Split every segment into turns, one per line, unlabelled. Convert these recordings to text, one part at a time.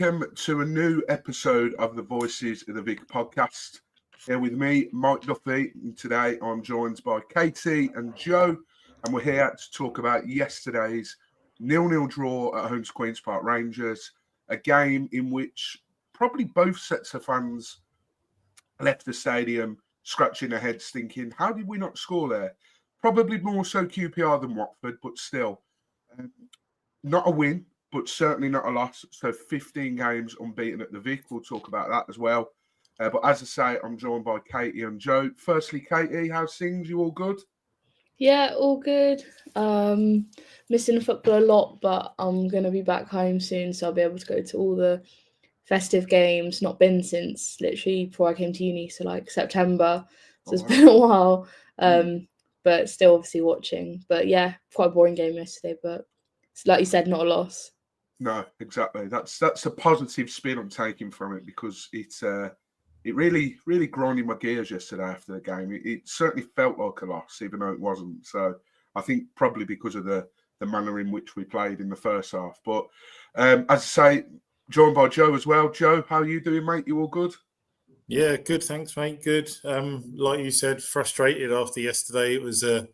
welcome to a new episode of the Voices of the Vic podcast. Here with me, Mike Duffy, and today I'm joined by Caity and Joe, and we're here to talk about yesterday's 0-0 draw at home to Queen's Park Rangers, a game in which probably both sets of fans left the stadium scratching their heads thinking, how did we not score there? Probably more so QPR than Watford, but still. Not a win, but certainly not a loss. So 15 games unbeaten at the Vic. We'll talk about that as well. But as I say, I'm joined by Caity and Joe. Firstly, Caity, how's things? You all good?
Yeah, all good. Missing football a lot, but I'm going to be back home soon, so I'll be able to go to all the festive games. Not been since literally before I came to uni, so like September. So it's been a while. But still obviously watching. But yeah, quite a boring game yesterday, but like you said, not a loss.
No, exactly. That's a positive spin I'm taking from it, because it really grinded my gears yesterday after the game. It certainly felt like a loss, even though it wasn't. So I think probably because of the manner in which we played in the first half. But as I say, joined by Joe as well. Joe, how are you doing, mate? You all good?
Yeah, good. Thanks, mate. Good. Like you said, frustrated after yesterday. It was a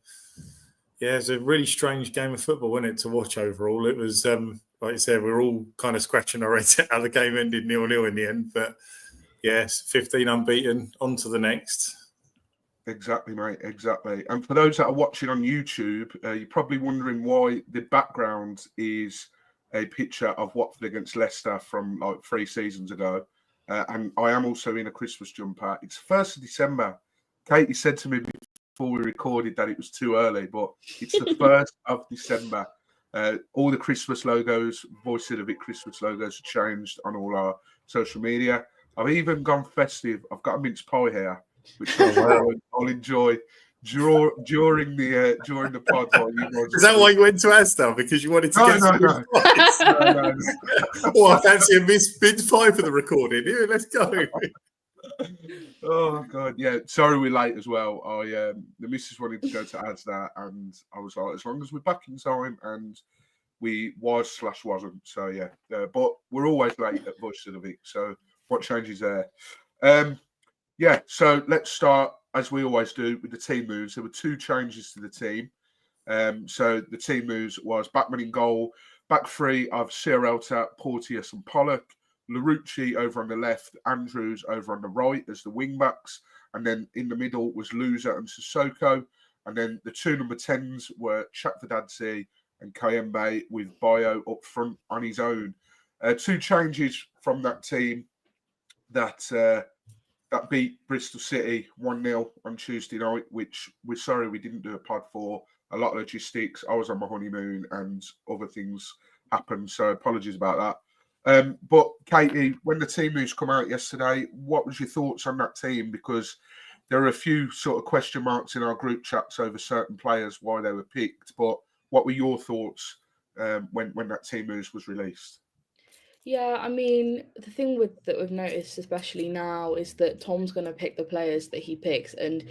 really strange game of football, wasn't it, to watch overall? It was, like you said, we're all kind of scratching our heads at how the game ended 0-0 in the end. But yes, 15 unbeaten, on to the next.
Exactly, mate. Exactly. And for those that are watching on YouTube, you're probably wondering why the background is a picture of Watford against Leicester from like 3 seasons ago. And I am also in a Christmas jumper. It's 1st of December. Caity said to me before we recorded that it was too early, but it's the 1st of December. All the Christmas logos, Voice of the Vic Christmas logos are changed on all our social media. I've even gone festive. I've got a mince pie here, which I'll enjoy during the pod.
Is that why you went to Asda? Because you wanted to get some
no.
Oh, I fancy a mince pie for the recording. Here, let's go.
Oh god, yeah. Sorry we're late as well. The missus wanted to go to Asda, and I was like, as long as we're back in time, and we wasn't. So yeah, but we're always late at Voice of the Vic. So what changes there? Yeah. So let's start as we always do with the team moves. There were 2 changes to the team. So the team moves was Backman in goal, back 3 of Sierralta, Porteous and Pollock, Larouci over on the left, Andrews over on the right as the wing backs, and then in the middle was Louza and Sissoko, and then the 2 number 10s were Chakvedadze and Kayembe, with Bayo up front on his own. 2 changes from that team that beat Bristol City 1-0 on Tuesday night, which we're sorry we didn't do a pod for. A lot of logistics. I was on my honeymoon and other things happened, so apologies about that. But Caity, when the team moves come out yesterday, what was your thoughts on that team? Because there are a few sort of question marks in our group chats over certain players, why they were picked. But what were your thoughts when that team moves was released?
Yeah, I mean, the thing that we've noticed, especially now, is that Tom's going to pick the players that he picks, and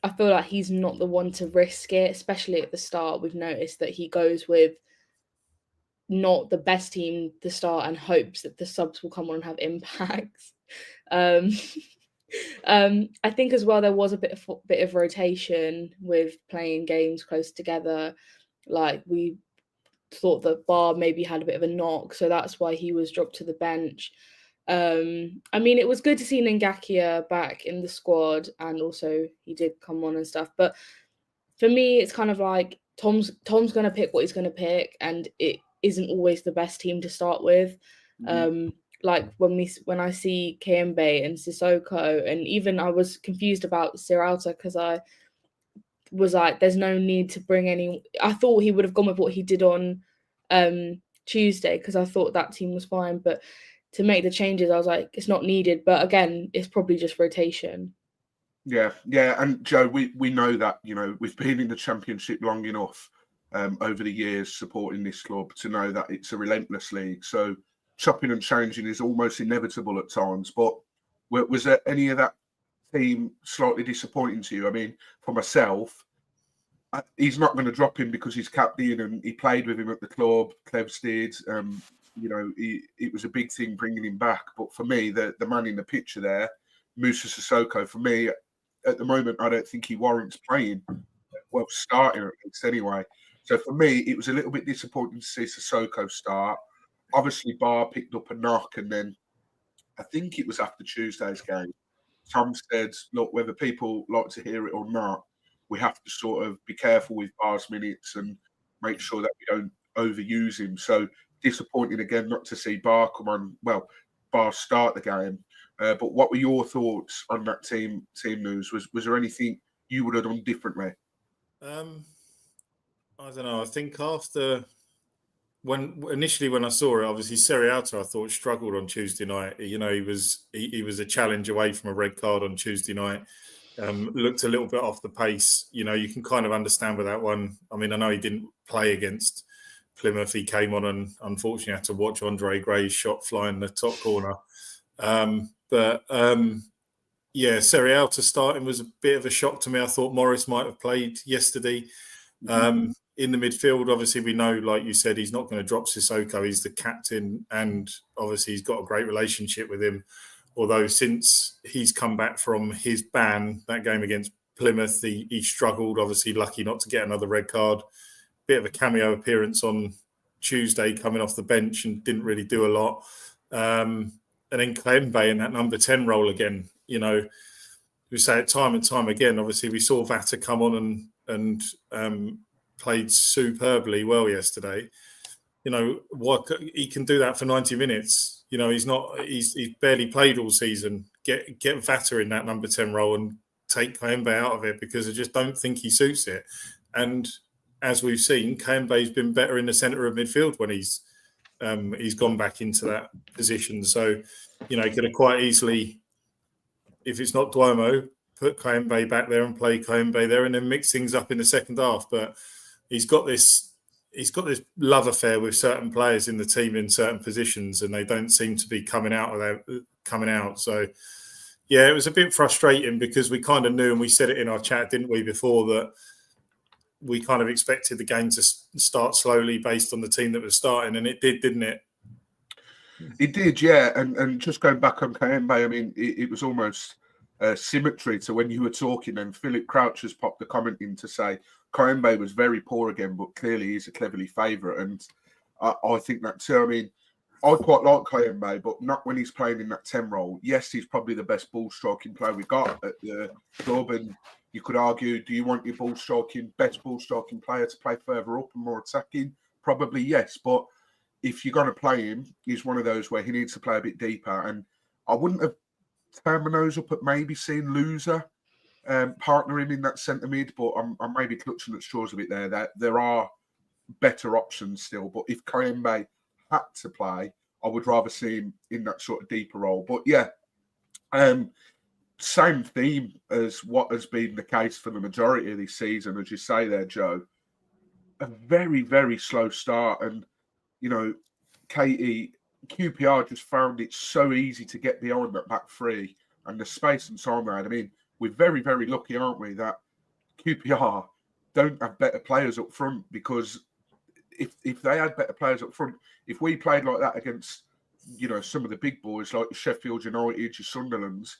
I feel like he's not the one to risk it, especially at the start. We've noticed that he goes with not the best team to start and hopes that the subs will come on and have impacts. I think as well there was a bit of rotation with playing games close together. Like we thought that Bar maybe had a bit of a knock, so that's why he was dropped to the bench. I mean, it was good to see Ngakia back in the squad, and also he did come on and stuff. But for me, it's kind of like Tom's going to pick what he's going to pick, and it isn't always the best team to start with. Like when I see Kayembe and Sissoko, and even I was confused about Sierralta because I was like, there's no need to bring any. I thought he would have gone with what he did on Tuesday, because I thought that team was fine, but to make the changes, I was like, it's not needed. But again, it's probably just rotation.
Yeah. And Joe, we know that, we've been in the Championship long enough over the years supporting this club to know that it's a relentless league. So chopping and changing is almost inevitable at times. But was there any of that team slightly disappointing to you? I mean, for myself, he's not going to drop him because he's captain and he played with him at the club. Clevs did. it was a big thing bringing him back. But for me, the man in the picture there, Musa Sissoko, for me, at the moment, I don't think he warrants playing. Well, starting at least anyway. So for me, it was a little bit disappointing to see Sissoko start. Obviously, Barr picked up a knock, and then I think it was after Tuesday's game, Tom said, look, whether people like to hear it or not, we have to sort of be careful with Barr's minutes and make sure that we don't overuse him. So disappointing again not to see Barr come on. Well, Barr start the game. But what were your thoughts on that team news? Was there anything you would have done differently?
I don't know. I think when I saw it, obviously Serialta, I thought struggled on Tuesday night. He was a challenge away from a red card on Tuesday night. Looked a little bit off the pace. You can kind of understand with that one. I mean, I know he didn't play against Plymouth. He came on and unfortunately had to watch Andre Gray's shot fly in the top corner. Serialta starting was a bit of a shock to me. I thought Morris might have played yesterday. In the midfield, obviously, we know, like you said, he's not going to drop Sissoko. He's the captain, and obviously he's got a great relationship with him. Although since he's come back from his ban, that game against Plymouth, he struggled, obviously lucky not to get another red card. Bit of a cameo appearance on Tuesday coming off the bench and didn't really do a lot. And then Kembe in that number 10 role again. We say it time and time again. Obviously, we saw Vata come on and played superbly well yesterday. What he can do that for 90 minutes. He's barely played all season. Get Vata in that number 10 role and take Kembe out of it, because I just don't think he suits it. And as we've seen, Kembe's been better in the centre of midfield when he's gone back into that position. So, he could have quite easily, if it's not Duomo, put Kembe back there and play Kembe there and then mix things up in the second half. But he's got this love affair with certain players in the team in certain positions, and they don't seem to be coming out. So, yeah, it was a bit frustrating because we kind of knew, and we said it in our chat, didn't we, before, that we kind of expected the game to start slowly based on the team that was starting, and it did, didn't it?
It did, yeah. And just going back on Kembe, I mean, it was almost symmetry to when you were talking, and Philip Crouch has popped the comment in to say Kembe was very poor again, but clearly he's a Cleverley favourite. And I think that too. I mean, I quite like Kembe, but not when he's playing in that 10 role. Yes, he's probably the best ball striking player we got at the club, and you could argue, do you want your best ball striking player to play further up and more attacking? Partly yes, but if you're going to play him, he's one of those where he needs to play a bit deeper. And I wouldn't have turned my nose up at maybe seeing Loser partner him in that centre mid, but I'm maybe clutching at straws a bit there. That there are better options still. But if Kembe had to play, I would rather see him in that sort of deeper role. But yeah, same theme as what has been the case for the majority of this season, as you say there, Joe. A very, very slow start. And, Caity, QPR just found it so easy to get behind that back three, and the space and time they had. I mean, we're very, very lucky, aren't we, that QPR don't have better players up front, because if they had better players up front, if we played like that against, some of the big boys like Sheffield United, your Sunderlands,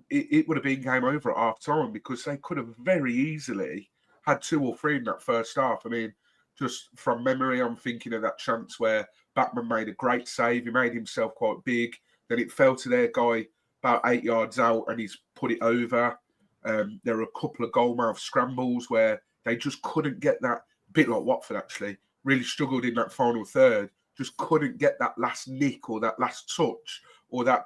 it would have been game over at half time, because they could have very easily had 2 or 3 in that first half. I mean, just from memory, I'm thinking of that chance where Backman made a great save. He made himself quite big. Then it fell to their guy about 8 yards out, and he's put it over. There are a couple of goalmouth scrambles where they just couldn't get that, bit like Watford actually, really struggled in that final third, just couldn't get that last nick or that last touch or that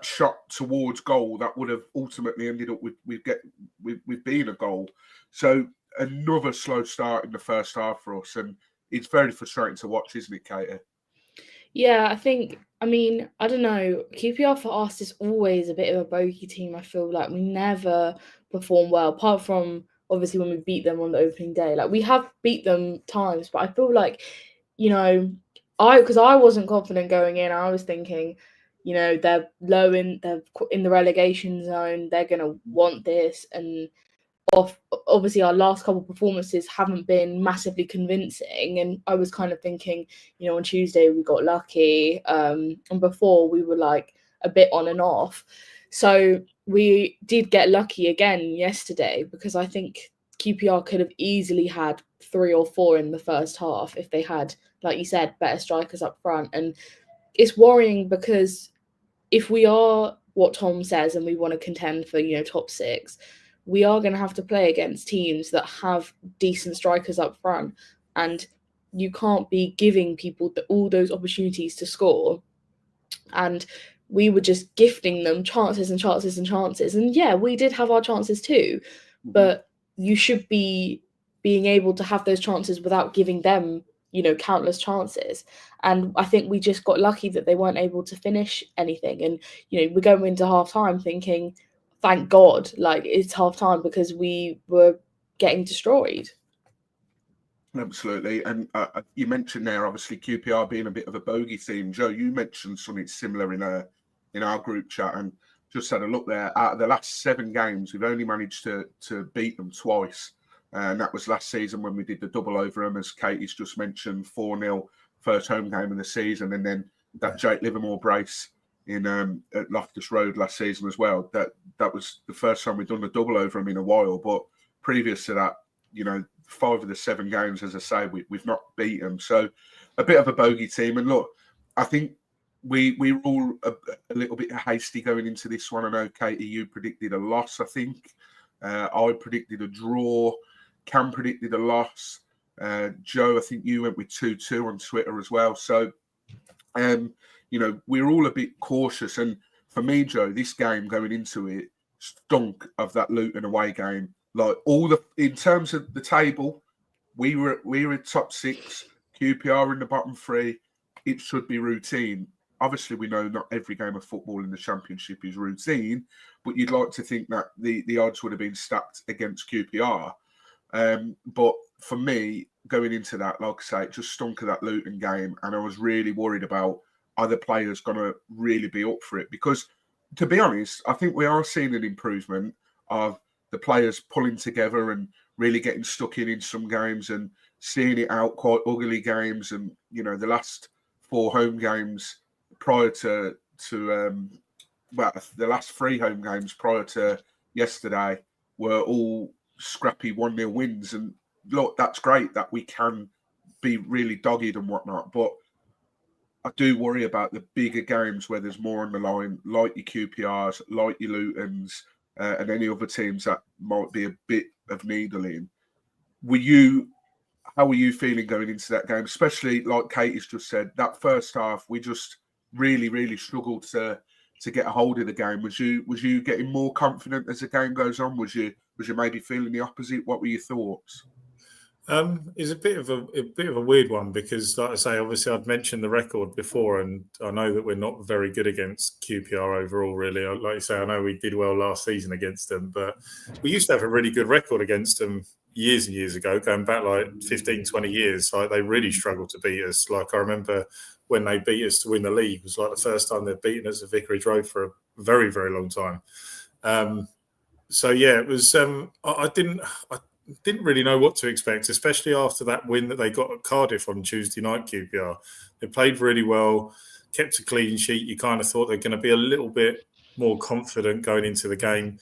shot towards goal that would have ultimately ended up with being a goal. So another slow start in the first half for us, and it's very frustrating to watch, isn't it, Caity?
Yeah, I mean, I don't know. QPR for us is always a bit of a bogey team. I feel like we never perform well, apart from obviously when we beat them on the opening day. Like, we have beat them times, but I feel like, because I wasn't confident going in. I was thinking, they're in the relegation zone. They're gonna want this, and obviously our last couple of performances haven't been massively convincing, and I was kind of thinking, you know, on Tuesday we got lucky, and before we were like a bit on and off. So we did get lucky again yesterday, because I think QPR could have easily had 3 or 4 in the first half if they had, like you said, better strikers up front. And it's worrying, because if we are what Tom says and we want to contend for, you know, top 6, we are going to have to play against teams that have decent strikers up front, and you can't be giving people all those opportunities to score. And we were just gifting them chances and chances and chances. And yeah, we did have our chances too, but you should be being able to have those chances without giving them, you know, countless chances. And I think we just got lucky that they weren't able to finish anything. And, you know, we're going into half time thinking, thank God, like, it's half time, because we were getting destroyed.
Absolutely. And you mentioned there, obviously, QPR being a bit of a bogey team. Joe, you mentioned something similar in our group chat, and just had a look there. Out of the last 7 games, we've only managed to beat them twice. And that was last season when we did the double over them, as Caity's just mentioned, 4-0 first home game of the season. And then that Jake Livermore brace in at Loftus Road last season as well. That was the first time we'd done the double over them in a while. But previous to that, you know, 5 of the 7 games, as I say, we've not beat them. So a bit of a bogey team. And look, I think we were all a little bit hasty going into this one. I know, Caity, you predicted a loss, I think. I predicted a draw. Cam predicted a loss. Joe, I think you went with 2-2 on Twitter as well. So, you know, we're all a bit cautious. And for me, Joe, this game going into it stunk of that Luton away game. Like, in terms of the table, we were top 6, QPR in the bottom 3. It should be routine. Obviously, we know not every game of football in the Championship is routine, but you'd like to think that the odds would have been stacked against QPR. But for me, going into that, like I say, it just stunk of that Luton game, and I was really worried about, are the players going to really be up for it? Because, to be honest, I think we are seeing an improvement of the players pulling together and really getting stuck in some games, and seeing it out, quite ugly games. And, you know, the last 4 home games prior to the last 3 home games prior to yesterday were all scrappy 1-0 wins. And look, that's great that we can be really dogged and whatnot, but I do worry about the bigger games where there's more on the line, like your QPRs, like your Lutons, and any other teams that might be a bit of needling. How were you feeling going into that game? Especially, like Caity's just said, that first half, we just really, really struggled to get a hold of the game. Was you getting more confident as the game goes on? Was you maybe feeling the opposite? What were your thoughts?
It's a bit of a weird one, because, like I say, obviously I'd mentioned the record before, and I know that we're not very good against QPR overall, really. Like you say, I know we did well last season against them, but we used to have a really good record against them years and years ago, going back like 15, 20 years. Like, they really struggled to beat us. Like, I remember when they beat us to win the league, it was like the first time they'd beaten us at Vicarage Road for a very, very long time. So yeah, it was. I didn't really know what to expect, especially after that win that they got at Cardiff on Tuesday night. QPR, they played really well, kept a clean sheet. You kind of thought they're going to be a little bit more confident going into the game.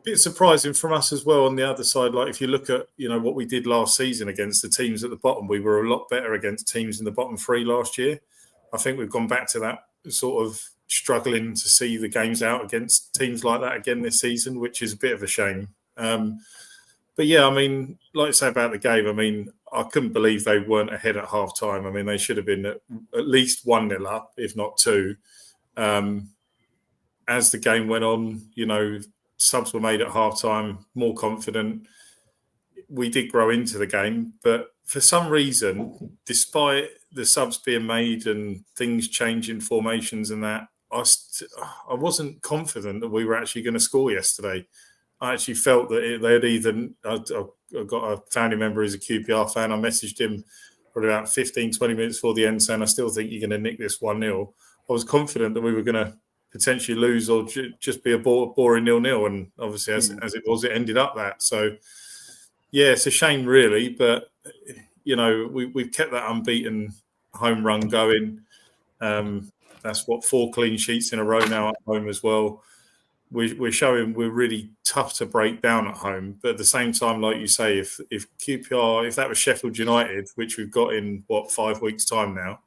Bit surprising from us as well on the other side. Like, if you look at, you know, what we did last season against the teams at the bottom, we were a lot better against teams in the bottom 3 last year. I think we've gone back to that sort of struggling to see the games out against teams like that again this season, which is a bit of a shame. But yeah, I mean, like I say about the game, I mean, I couldn't believe they weren't ahead at half time. I mean, they should have been at least 1-0 up, if not 2. As the game went on, you know, subs were made at half time, more confident. We did grow into the game, but for some reason, despite the subs being made and things changing formations and that, I wasn't confident that we were actually going to score yesterday. I actually felt that they had either. I got a family member who's a QPR fan. I messaged him probably about 15, 20 minutes before the end saying, I still think you're going to nick this 1-0. I was confident that we were going to potentially lose or just be a boring 0-0. And obviously, as it was, it ended up that. So, yeah, it's a shame, really. But, we've kept that unbeaten home run going. That's 4 clean sheets in a row now at home as well. We're showing we're really tough to break down at home. But at the same time, like you say, if QPR, if that was Sheffield United, which we've got in, 5 weeks' time now,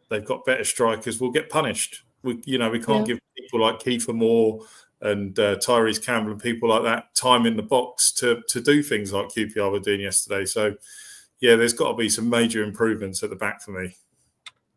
they've got better strikers, we'll get punished. We can't give people like Kiefer Moore and Tyrese Campbell and people like that time in the box to do things like QPR were doing yesterday. So, yeah, there's got to be some major improvements at the back for me.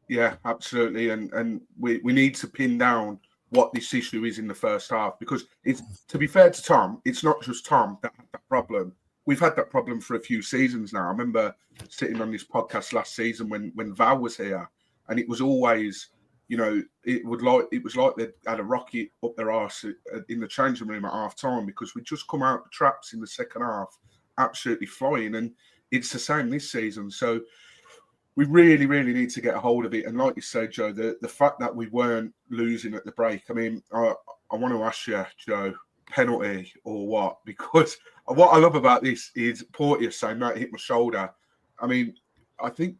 Yeah, absolutely. And we need to pin down what this issue is in the first half, because it's, to be fair to Tom, it's not just Tom that had that problem. We've had that problem for a few seasons now. I remember sitting on this podcast last season when Val was here, and it was always, it was like they had a rocket up their arse in the changing room at half time, because we just come out the traps in the second half absolutely flying, and it's the same this season. So we really, really need to get a hold of it. And like you said, Joe, the fact that we weren't losing at the break, I mean, I want to ask you, Joe, penalty or what? Because what I love about this is Porteous saying that hit my shoulder. I mean, I think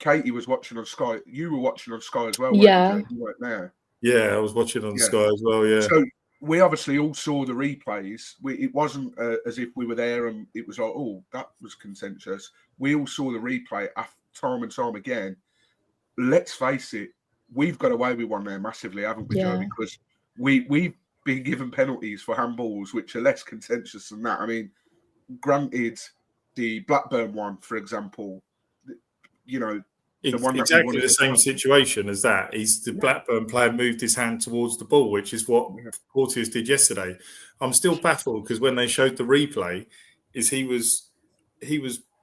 Caity was watching on Sky. You were watching on Sky as well, weren't you, Joe? You weren't there.
Yeah, I was watching on Sky as well, yeah.
So we obviously all saw the replays. It wasn't as if we were there and it was like, oh, that was contentious. We all saw the replay time and time again. Let's face it, we've got away with one there massively, haven't we, Joe? Because we've been given penalties for handballs which are less contentious than that. I mean, granted, the Blackburn one, for example,
exactly the same situation as that. The Blackburn player moved his hand towards the ball, which is what Porteous did yesterday. I'm still baffled because when they showed the replay, he was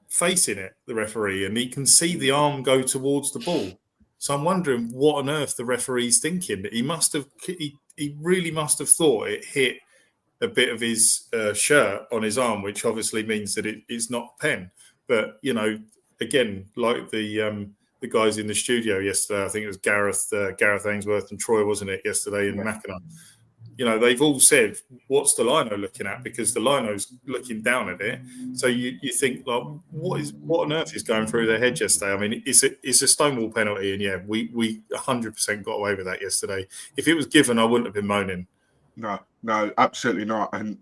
facing it, the referee, and he can see the arm go towards the ball. So I'm wondering what on earth the referee's thinking. He really must have thought it hit a bit of his shirt on his arm, which obviously means that it's not a pen. But again, like the guys in the studio yesterday, I think it was Gareth Ainsworth and Troy, wasn't it, yesterday in Mackinac? They've all said, what's the lino looking at? Because the lino's looking down at it. So you think, like, what on earth is going through their head yesterday? I mean, it's a Stonewall penalty, and we 100% got away with that yesterday. If it was given, I wouldn't have been moaning.
No, absolutely not. And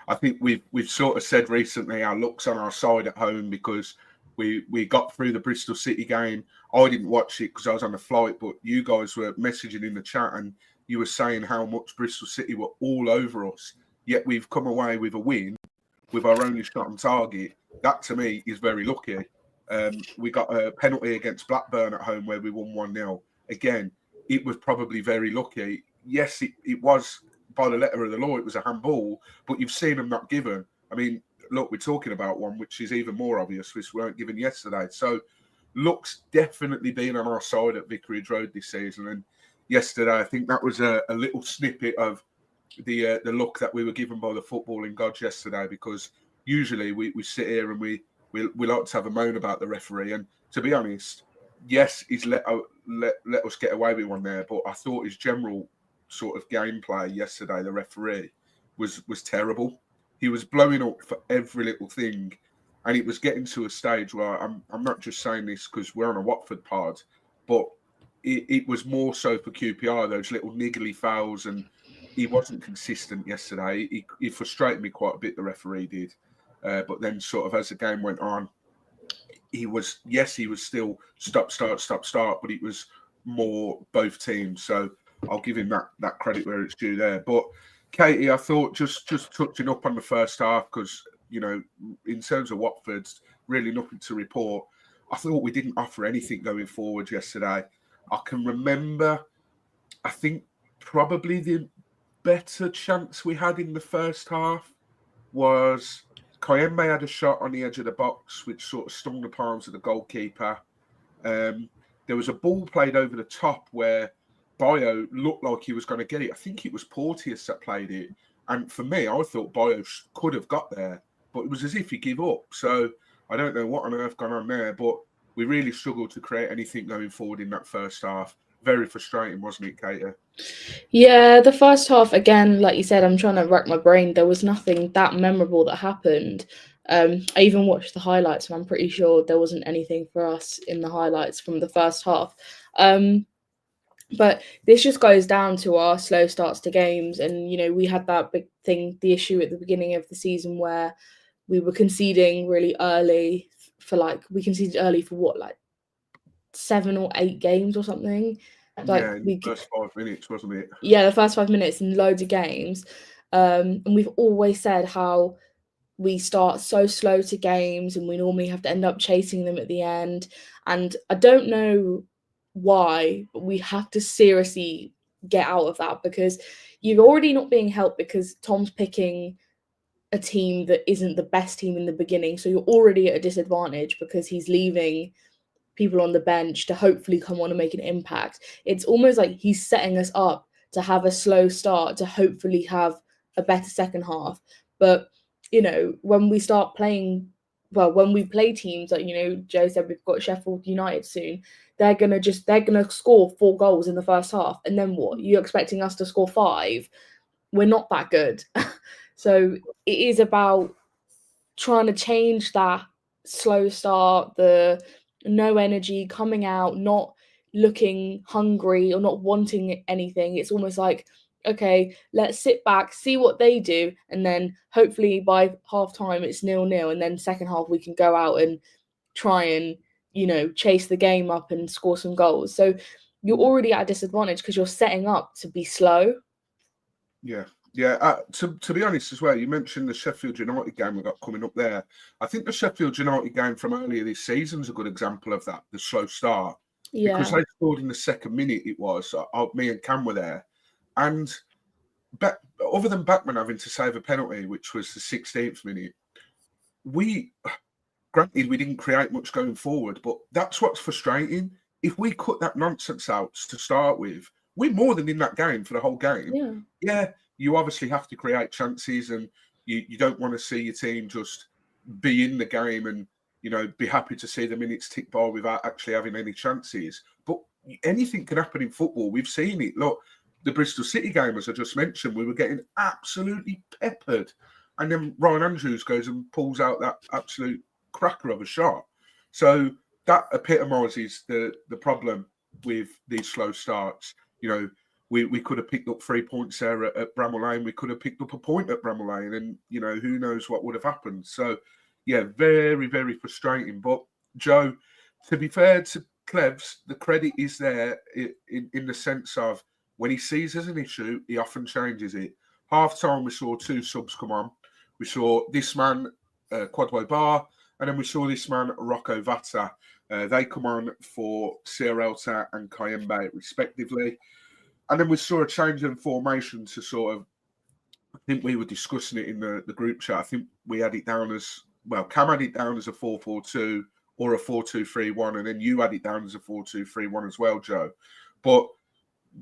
I think we've sort of said recently our luck's on our side at home because we got through the Bristol City game. I didn't watch it because I was on the flight, but you guys were messaging in the chat and you were saying how much Bristol City were all over us. Yet we've come away with a win with our only shot on target. That to me is very lucky. We got a penalty against Blackburn at home where we won 1-0. Again, it was probably very lucky. Yes, it was by the letter of the law, it was a handball, but you've seen them not given. I mean, look, we're talking about one which is even more obvious, which we weren't given yesterday. So luck's definitely been on our side at Vicarage Road this season. And yesterday, I think that was a little snippet of the luck that we were given by the footballing gods yesterday, because usually we sit here and we like to have a moan about the referee. And to be honest, yes, he's let us get away with one there, but I thought his general sort of gameplay yesterday, the referee, was terrible. He was blowing up for every little thing, and it was getting to a stage where I'm not just saying this because we're on a Watford pod, but it was more so for QPR, those little niggly fouls, and he wasn't consistent yesterday. He frustrated me quite a bit, the referee did. But then sort of as the game went on, he was still stop, start, but it was more both teams. So I'll give him that credit where it's due there. But Caity, I thought just touching up on the first half, because, in terms of Watford's, really nothing to report. I thought we didn't offer anything going forward yesterday. I can remember, I think probably the better chance we had in the first half was Kayembe had a shot on the edge of the box, which sort of stung the palms of the goalkeeper. There was a ball played over the top where Bio looked like he was going to get it. I think it was Porteous that played it. And for me, I thought Bio could have got there, but it was as if he gave up. So I don't know what on earth gone on there, but we really struggled to create anything going forward in that first half. very frustrating, wasn't it, Caity?
Yeah, the first half, again, like you said, I'm trying to rack my brain. There was nothing that memorable that happened. I even watched the highlights, and I'm pretty sure there wasn't anything for us in the highlights from the first half. But this just goes down to our slow starts to games. And, we had that big thing, the issue at the beginning of the season where we were conceding really early we conceded early for what, like 7 or 8 games or something. Like
in the first 5 minutes, wasn't it?
Yeah, the first 5 minutes in loads of games. And we've always said how we start so slow to games and we normally have to end up chasing them at the end. And I don't know why, but we have to seriously get out of that, because you're already not being helped because Tom's picking a team that isn't the best team in the beginning. So you're already at a disadvantage because he's leaving people on the bench to hopefully come on and make an impact. It's almost like he's setting us up to have a slow start to hopefully have a better second half. But, when we start playing, when we play teams like, Joe said, we've got Sheffield United soon, they're going to score 4 goals in the first half. And then what? You're expecting us to score 5? We're not that good. So it is about trying to change that slow start, the no energy, coming out, not looking hungry or not wanting anything. It's almost like, okay, let's sit back, see what they do, and then hopefully by half time it's 0-0, and then second half we can go out and try and, chase the game up and score some goals. So you're already at a disadvantage because you're setting up to be slow.
Yeah. To be honest as well, you mentioned the Sheffield United game we got coming up there. I think the Sheffield United game from earlier this season is a good example of that, the slow start.
Yeah.
Because they scored in the second minute, it was. Me and Cam were there. And other than Backman having to save a penalty, which was the 16th minute, granted, we didn't create much going forward, but that's what's frustrating. If we cut that nonsense out to start with, we're more than in that game for the whole game. Yeah, you obviously have to create chances, and you don't want to see your team just be in the game and, be happy to see the minutes tick by without actually having any chances. But anything can happen in football. We've seen it. Look, the Bristol City game, as I just mentioned, we were getting absolutely peppered. And then Ryan Andrews goes and pulls out that absolute cracker of a shot. So that epitomises the problem with these slow starts. We could have picked up 3 points there at Bramall Lane. We could have picked up a point at Bramall Lane, and who knows what would have happened. So yeah, very, very frustrating. But Joe, to be fair to Clevs, the credit is there in the sense of when he sees there's an issue, he often changes it. Half time, we saw 2 subs come on. We saw this man, Quadwo Bar, and then we saw this man, Rocco Vata. They come on for Sierralta and Kayembe, respectively. And then we saw a change in formation to sort of, I think we were discussing it in the group chat. I think we had it down as, well, Cam had it down as a 4-4-2 or a 4-2-3-1, and then you had it down as a 4-2-3-1 as well, Joe. But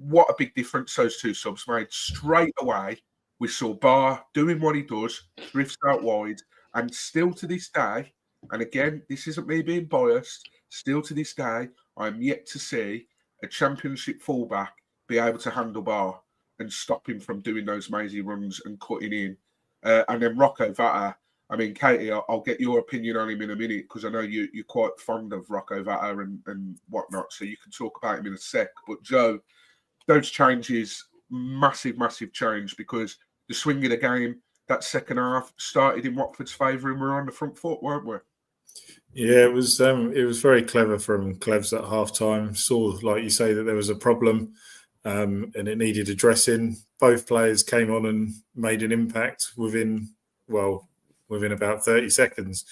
what a big difference those 2 subs made. Straight away, we saw Barr doing what he does, drifts out wide, and still to this day, and again, this isn't me being biased, still to this day, I'm yet to see a Championship fullback be able to handle Barr and stop him from doing those mazy runs and cutting in. And then Rocco Vata, I mean, Caity, I'll get your opinion on him in a minute because I know you're quite fond of Rocco Vata and whatnot, so you can talk about him in a sec. But Joe, those changes, massive, massive change, because the swing of the game, that second half started in Watford's favour and we're on the front foot, weren't we?
Yeah, it was very clever from Clevs at half time. Saw, like you say, that there was a problem and it needed addressing. Both players came on and made an impact within about 30 seconds.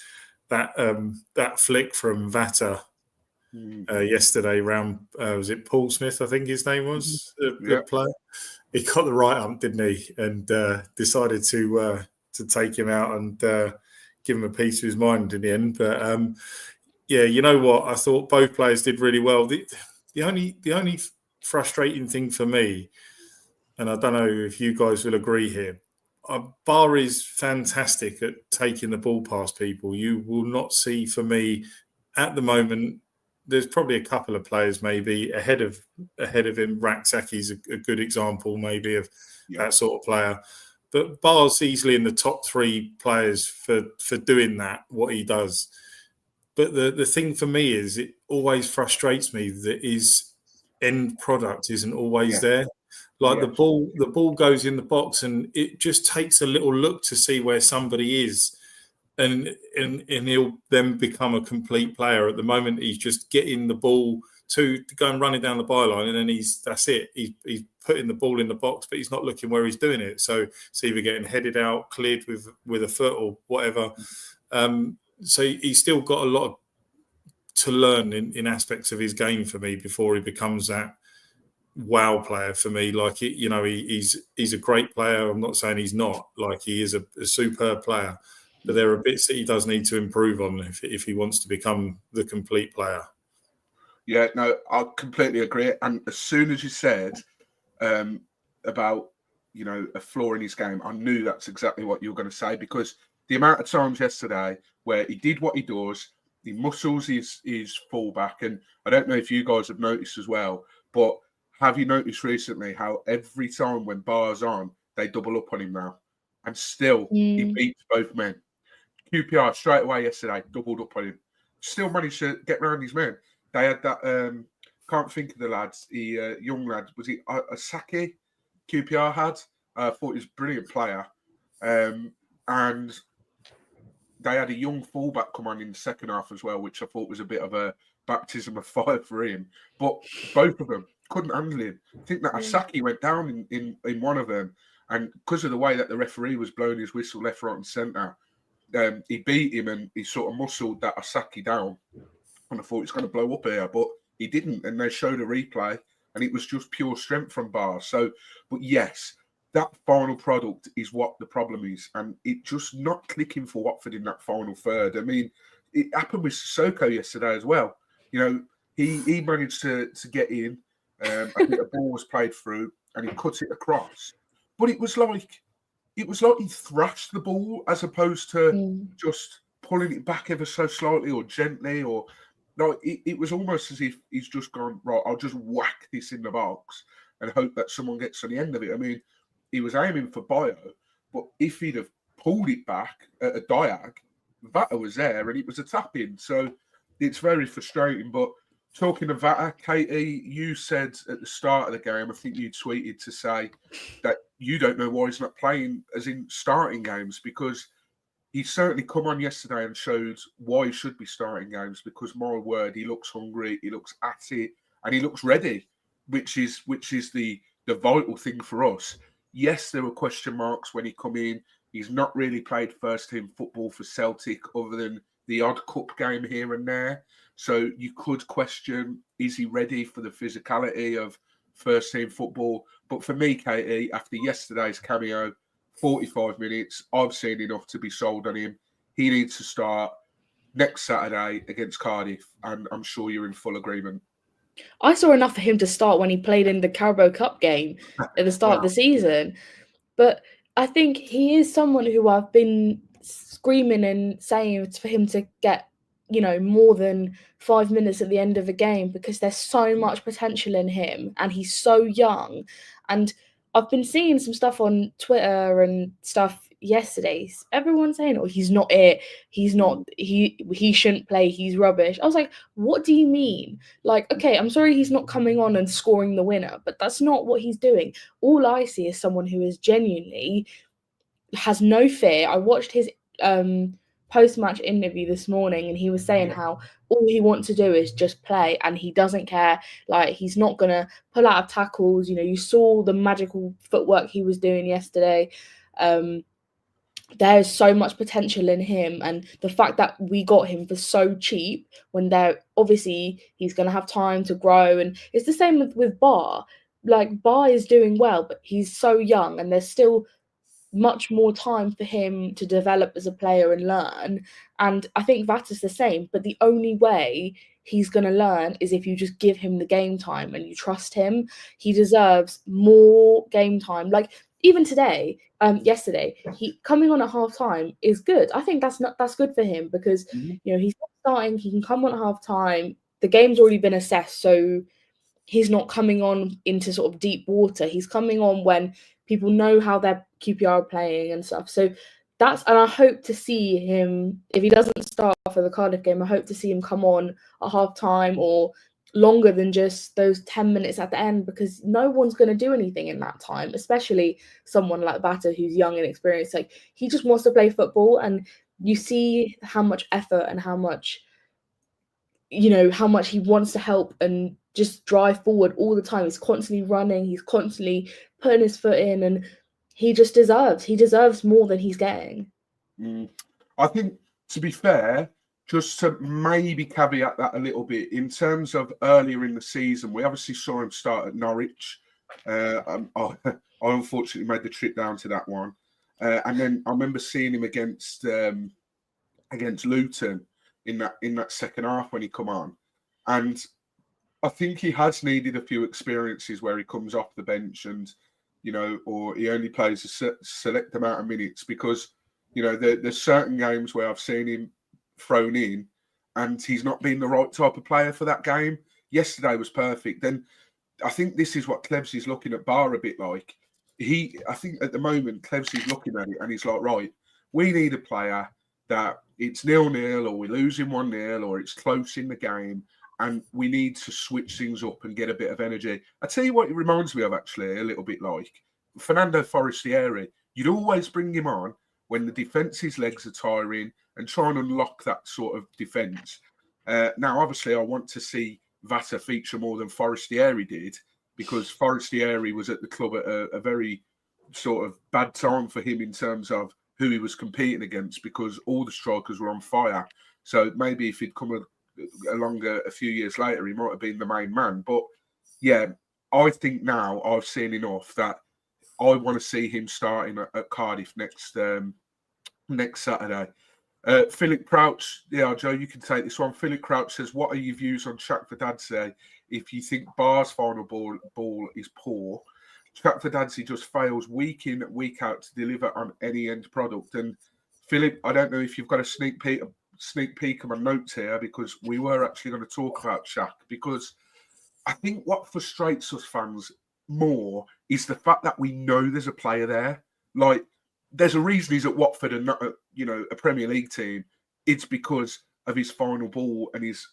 That flick from Vata yesterday round, was it Paul Smith, I think his name was, the player? He got the right ump, didn't he? And decided to take him out and give him a piece of his mind in the end. But yeah, you know what? I thought both players did really well. The only frustrating thing for me, and I don't know if you guys will agree here, Barr is fantastic at taking the ball past people. You will not see, for me, at the moment, there's probably a couple of players maybe ahead of him. Raksaki's a good example maybe of that sort of player. But Barr's easily in the top 3 players for doing that, what he does. But the thing for me is it always frustrates me that his end product isn't always there. Like the ball goes in the box and it just takes a little look to see where somebody is. And he'll then become a complete player. At the moment, he's just getting the ball to go and running down the byline, and then that's it. He's putting the ball in the box, but he's not looking where he's doing it. So it's either getting headed out, cleared with a foot or whatever. So he's still got a lot to learn in aspects of his game for me before he becomes that wow player for me. Like, he's a great player. I'm not saying he's not. Like, he is a superb player. But there are bits that he does need to improve on if he wants to become the complete player.
Yeah, no, I completely agree. And as soon as you said about, a flaw in his game, I knew that's exactly what you were going to say, because the amount of times yesterday where he did what he does, he muscles his fullback. And I don't know if you guys have noticed as well, but have you noticed recently how every time when Bar's on, they double up on him now? And still, he beats both men. QPR straight away yesterday doubled up on him. Still managed to get round his men. They had that. Can't think of the lads. The young lad, was he Asaki? QPR had. I thought he was a brilliant player. And they had a young fullback come on in the second half as well, which I thought was a bit of a baptism of fire for him. But both of them couldn't handle him. I think that Asaki went down in one of them, and because of the way that the referee was blowing his whistle left, right, and centre. He beat him and he sort of muscled that Asaki down. And I thought it's going to blow up here, but he didn't. And they showed a replay and it was just pure strength from Bar. So, but yes, that final product is what the problem is. And it just not clicking for Watford in that final third. I mean, it happened with Sissoko yesterday as well. He managed to get in. I think the ball was played through and he cut it across. But it was like he thrashed the ball as opposed to just pulling it back ever so slightly or gently, or no, it was almost as if he's just gone, right, I'll just whack this in the box and hope that someone gets to the end of it. I mean, he was aiming for Bio, but if he'd have pulled it back at a diag, Vata was there and it was a tap-in. So it's very frustrating. But talking of Vata, Caity, you said at the start of the game, I think you tweeted to say that you don't know why he's not playing, as in starting games, because he certainly come on yesterday and showed why he should be starting games, because, my word, he looks hungry, he looks at it, and he looks ready, which is the vital thing for us. Yes, there were question marks when he come in. He's not really played first-team football for Celtic other than the odd cup game here and there. So you could question, is he ready for the physicality of first-team football? But for me, Caity, after yesterday's cameo, 45 minutes, I've seen enough to be sold on him. He needs to start next Saturday against Cardiff, and I'm sure you're in full agreement.
I saw enough for him to start when he played in the Carabao Cup game at the start of the season. But I think he is someone who I've been screaming and saying for him to get, more than 5 minutes at the end of a game, because there's so much potential in him and he's so young. And I've been seeing some stuff on Twitter and stuff yesterday. Everyone's saying, "Oh, he's not it. He's not. He shouldn't play. He's rubbish." I was like, "What do you mean? Like, okay, I'm sorry he's not coming on and scoring the winner, but that's not what he's doing. All I see is someone who is genuinely has no fear." I watched his post-match interview this morning, and he was saying how all he wants to do is just play, and he doesn't care. Like, he's not gonna pull out of tackles. You saw the magical footwork he was doing yesterday. There's so much potential in him, and the fact that we got him for so cheap, when obviously he's gonna have time to grow, and it's the same with Bar. Like, Bar is doing well, but he's so young, and there's still much more time for him to develop as a player and learn. And I think Vata's the same, but the only way he's going to learn is if you just give him the game time and you trust him. He deserves more game time. Like, even today, yesterday, he coming on at half time is good. I think that's good for him, because he's not starting. He can come on at half time. the game's already been assessed, so he's not coming on into sort of deep water. He's coming on when people know how their QPR are playing and stuff. So and I hope to see him, if he doesn't start for the Cardiff game, I hope to see him come on at half time or longer than just those 10 minutes at the end, because no one's going to do anything in that time, especially someone like Bata who's young and experienced. Like, he just wants to play football, and you see how much effort and how much he wants to help and just drive forward all the time. He's constantly running, he's constantly putting his foot in, and he deserves more than he's getting.
I think, to be fair, just to maybe caveat that a little bit, in terms of earlier in the season, we obviously saw him start at Norwich. I unfortunately made the trip down to that one. And then I remember seeing him against Luton in that second half when he come on. And I think he has needed a few experiences where he comes off the bench and, or he only plays a select amount of minutes, because, there's certain games where I've seen him thrown in and he's not been the right type of player for that game. Yesterday was perfect. Then I think this is what Cleverley's looking at Bar a bit like. I think at the moment, Cleverley's looking at it and he's like, right, we need a player that it's 0-0 or we're losing 1-0 or it's close in the game, and we need to switch things up and get a bit of energy. I tell you what, it reminds me of actually a little bit like Fernando Forestieri. You'd always bring him on when the defence's legs are tiring and try and unlock that sort of defence. Now, obviously, I want to see Vata feature more than Forestieri did, because Forestieri was at the club at a very sort of bad time for him in terms of who he was competing against, because all the strikers were on fire. So maybe if he'd come along a few years later, he might have been the main man. But yeah, I think now I've seen enough that I want to see him starting at Cardiff next Saturday. Philip Crouch, Joe, you can take this one. Philip Crouch says, what are your views on Shakhtadze if you think Bar's final ball is poor? Shakhtadze just fails week in, week out to deliver on any end product. And Philip, I don't know if you've got a sneak peek of my notes here, because we were actually going to talk about Shaq, because I think what frustrates us fans more is the fact that we know there's a player there. Like, there's a reason he's at Watford and not a Premier League team. It's because of his final ball and his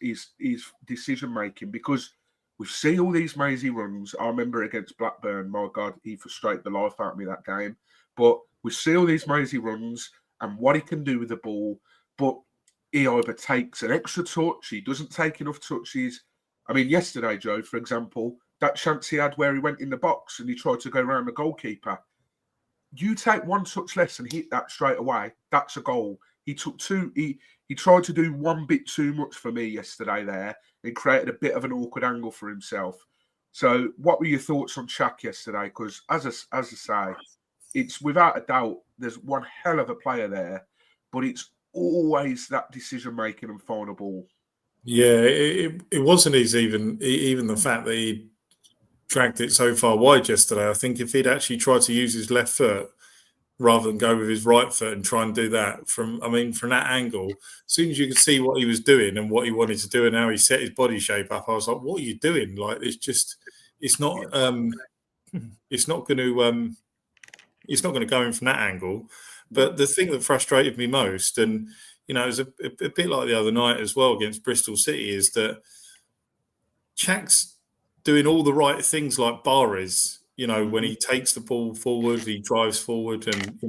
decision making, because we see all these mazy runs. I remember against Blackburn, my God, he frustrated the life out of me that game. But we see all these mazy runs and what he can do with the ball, but he either takes an extra touch, he doesn't take enough touches. I mean, yesterday, Joe, for example, that chance he had where he went in the box and he tried to go around the goalkeeper. You take one touch less and hit that straight away, that's a goal. He took two. He tried to do one bit too much for me yesterday there and created a bit of an awkward angle for himself. So what were your thoughts on Shaq yesterday? Because as I say, it's without a doubt, there's one hell of a player there, but it's always that decision-making and final ball.
Yeah, it wasn't even the fact that he dragged it so far wide yesterday. I think if he'd actually tried to use his left foot rather than go with his right foot and try and do that from that angle, as soon as you could see what he was doing and what he wanted to do and how he set his body shape up, I was like, what are you doing? Like, it's not going to go in from that angle. But the thing that frustrated me most, and it was a bit like the other night as well against Bristol City, is that Shaq's doing all the right things like Bar is. When he takes the ball forward, he drives forward, and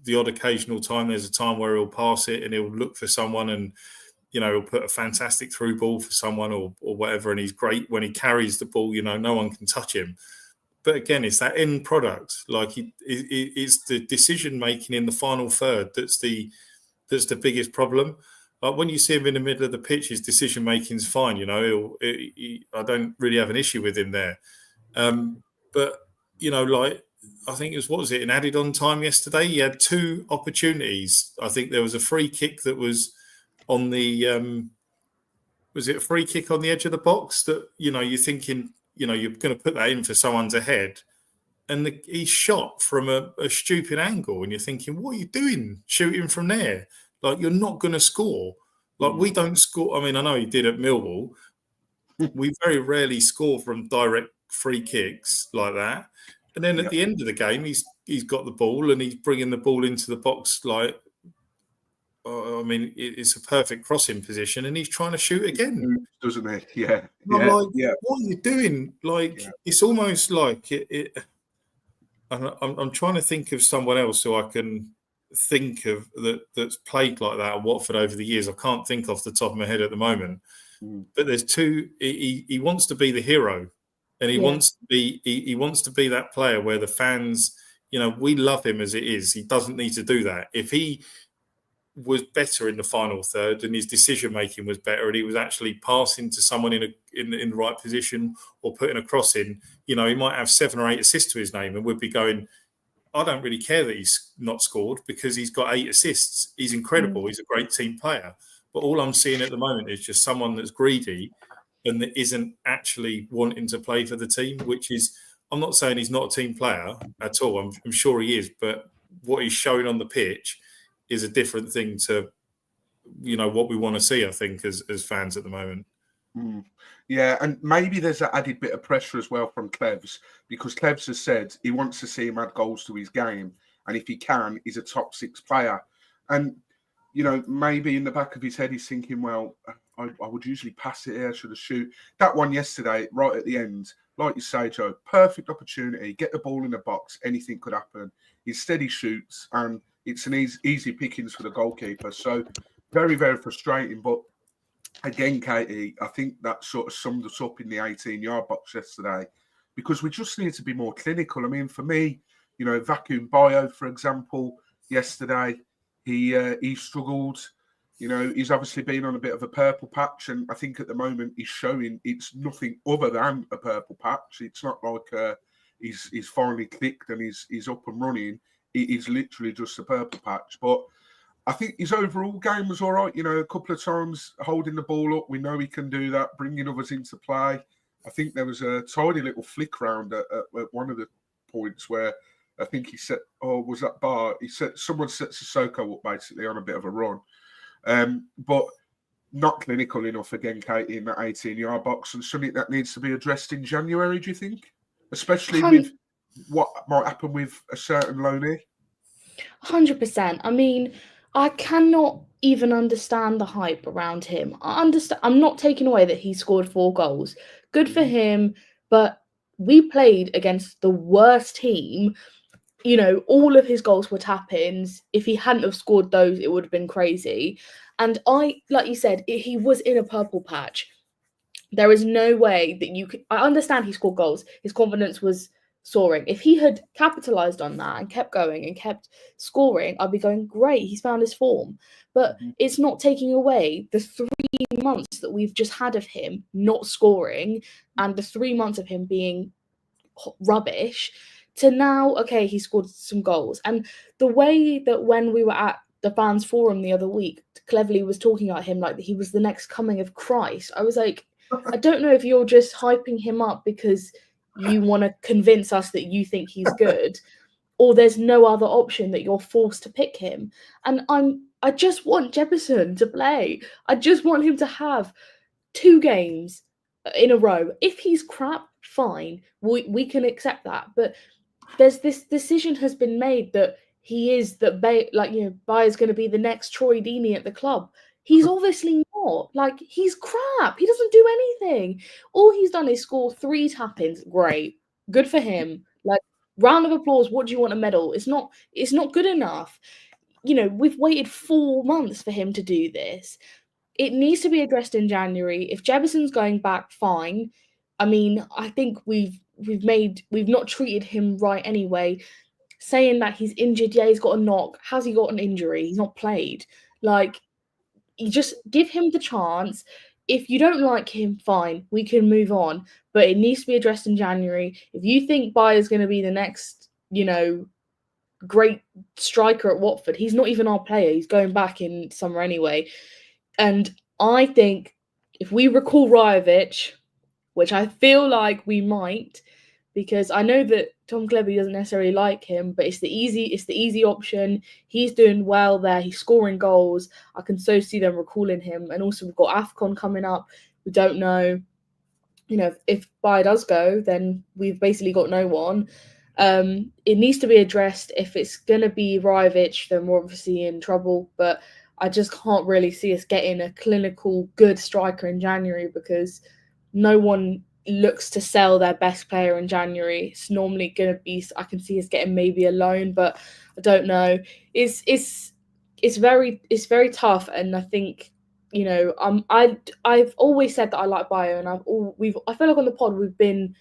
the odd occasional time there's a time where he'll pass it and he'll look for someone, and he'll put a fantastic through ball for someone or whatever, and he's great when he carries the ball. No one can touch him. But again, it's that end product. Like, it's the decision making in the final third that's the biggest problem. Like, when you see him in the middle of the pitch, his decision making's fine. I don't really have an issue with him there. But I think it was, in added on time yesterday, he had two opportunities. I think there was a free kick that was on the was it a free kick on the edge of the box that you're thinking you're going to put that in for someone's ahead, and he shot from a stupid angle, and you're thinking, what are you doing shooting from there? Like, you're not going to score. Like, we don't score. I mean, I know he did at Millwall, we very rarely score from direct free kicks like that. And then at the end of the game, he's got the ball and he's bringing the ball into the box like, I mean, it's a perfect crossing position, and he's trying to shoot again,
doesn't he? Yeah.
I'm like, what are you doing? Like, it's almost like I'm trying to think of someone else who I can think of that's played like that at Watford over the years. I can't think off the top of my head at the moment. But there's two. He wants to be the hero, and he wants to be he wants to be that player where the fans, we love him as it is. He doesn't need to do that. If he was better in the final third and his decision making was better and he was actually passing to someone in the right position or putting a cross in, he might have 7 or 8 assists to his name and would be going, I don't really care that he's not scored because he's got 8 assists. He's incredible. He's a great team player. But all I'm seeing at the moment is just someone that's greedy and that isn't actually wanting to play for the team, which is, I'm not saying he's not a team player at all. I'm sure he is. But what he's showing on the pitch is a different thing to, what we want to see, I think, as fans at the moment.
Yeah, and maybe there's an added bit of pressure as well from Clevs, because Clevs has said he wants to see him add goals to his game, and if he can, he's a top 6 player. And, maybe in the back of his head he's thinking, well, I would usually pass it here, should have shoot. That one yesterday, right at the end, like you say, Joe, perfect opportunity, get the ball in the box, anything could happen. He steady shoots, and it's an easy pickings for the goalkeeper. So very, very frustrating. But again, Caity, I think that sort of summed us up in the 18-yard box yesterday, because we just need to be more clinical. I mean, for me, Vacuum Bio, for example, yesterday, he struggled. He's obviously been on a bit of a purple patch, and I think at the moment he's showing it's nothing other than a purple patch. It's not like he's finally clicked and he's up and running. He's literally just a purple patch. But I think his overall game was all right. A couple of times holding the ball up. We know he can do that, bringing others into play. I think there was a tiny little flick round at one of the points where I think he set, was that bar? He said someone set Sissoko up basically on a bit of a run. But not clinical enough again, Caity, in that 18-yard box, and something that needs to be addressed in January, do you think? Especially with what might happen with a certain loanee?
100%. I mean, I cannot even understand the hype around him. I'm not taking away that he scored 4 goals. Good for him, but we played against the worst team. All of his goals were tap-ins. If he hadn't have scored those, it would have been crazy. And like you said, he was in a purple patch. There is no way that you could. I understand he scored goals. His confidence was soaring. If he had capitalized on that and kept going and kept scoring, I'd be going, great, he's found his form. But it's not taking away the 3 months that we've just had of him not scoring and the 3 months of him being rubbish to now, okay, he scored some goals. And the way that when we were at the fans forum the other week, Cleverley was talking about him like he was the next coming of Christ. I was like, I don't know if you're just hyping him up because you want to convince us that you think he's good, or there's no other option that you're forced to pick him. And I just want Jefferson to play. I just want him to have 2 games in a row. If he's crap, fine, we can accept that. But there's this decision has been made that he is that Bayer's going to be the next Troy Deeney at the club. He's obviously not. He's crap. He doesn't do anything. All he's done is score 3 tap-ins. Great. Good for him. Round of applause. What do you want a medal? It's not good enough. We've waited 4 months for him to do this. It needs to be addressed in January. If Jefferson's going back, fine. I mean, I think we've not treated him right anyway. Saying that he's injured, yeah, he's got a knock. Has he got an injury? He's not played. You just give him the chance. If you don't like him, fine, we can move on. But it needs to be addressed in January. If you think Bayer's going to be the next, great striker at Watford, he's not even our player. He's going back in summer anyway. And I think if we recall Rajovic, which I feel like we might, because I know that Tom Cleverley doesn't necessarily like him, but it's the easy option. He's doing well there. He's scoring goals. I can so see them recalling him. And also we've got AFCON coming up. We don't know. if Bayer does go, then we've basically got no one. It needs to be addressed. If it's going to be Rajovic, then we're obviously in trouble. But I just can't really see us getting a clinical, good striker in January because no one looks to sell their best player in January. It's normally going to be, I can see us getting maybe a loan, but I don't know. It's very tough, and I think I've always said that I like Bayo, and I feel like on the pod we've been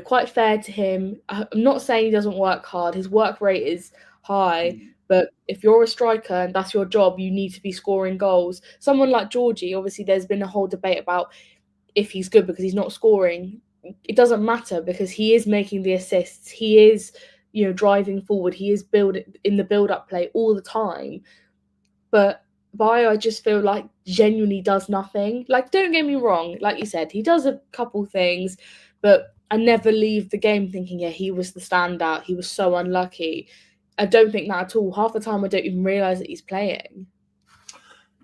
quite fair to him. I'm not saying he doesn't work hard. His work rate is high, but if you're a striker and that's your job, you need to be scoring goals. Someone like Georgie, obviously there's been a whole debate about if he's good because he's not scoring. It doesn't matter because he is making the assists. He is, driving forward. He is building in the build-up play all the time. But Bayo, I just feel like genuinely does nothing. Like, don't get me wrong. Like you said, he does a couple things, but I never leave the game thinking, yeah, he was the standout. He was so unlucky. I don't think that at all. Half the time, I don't even realise that he's playing.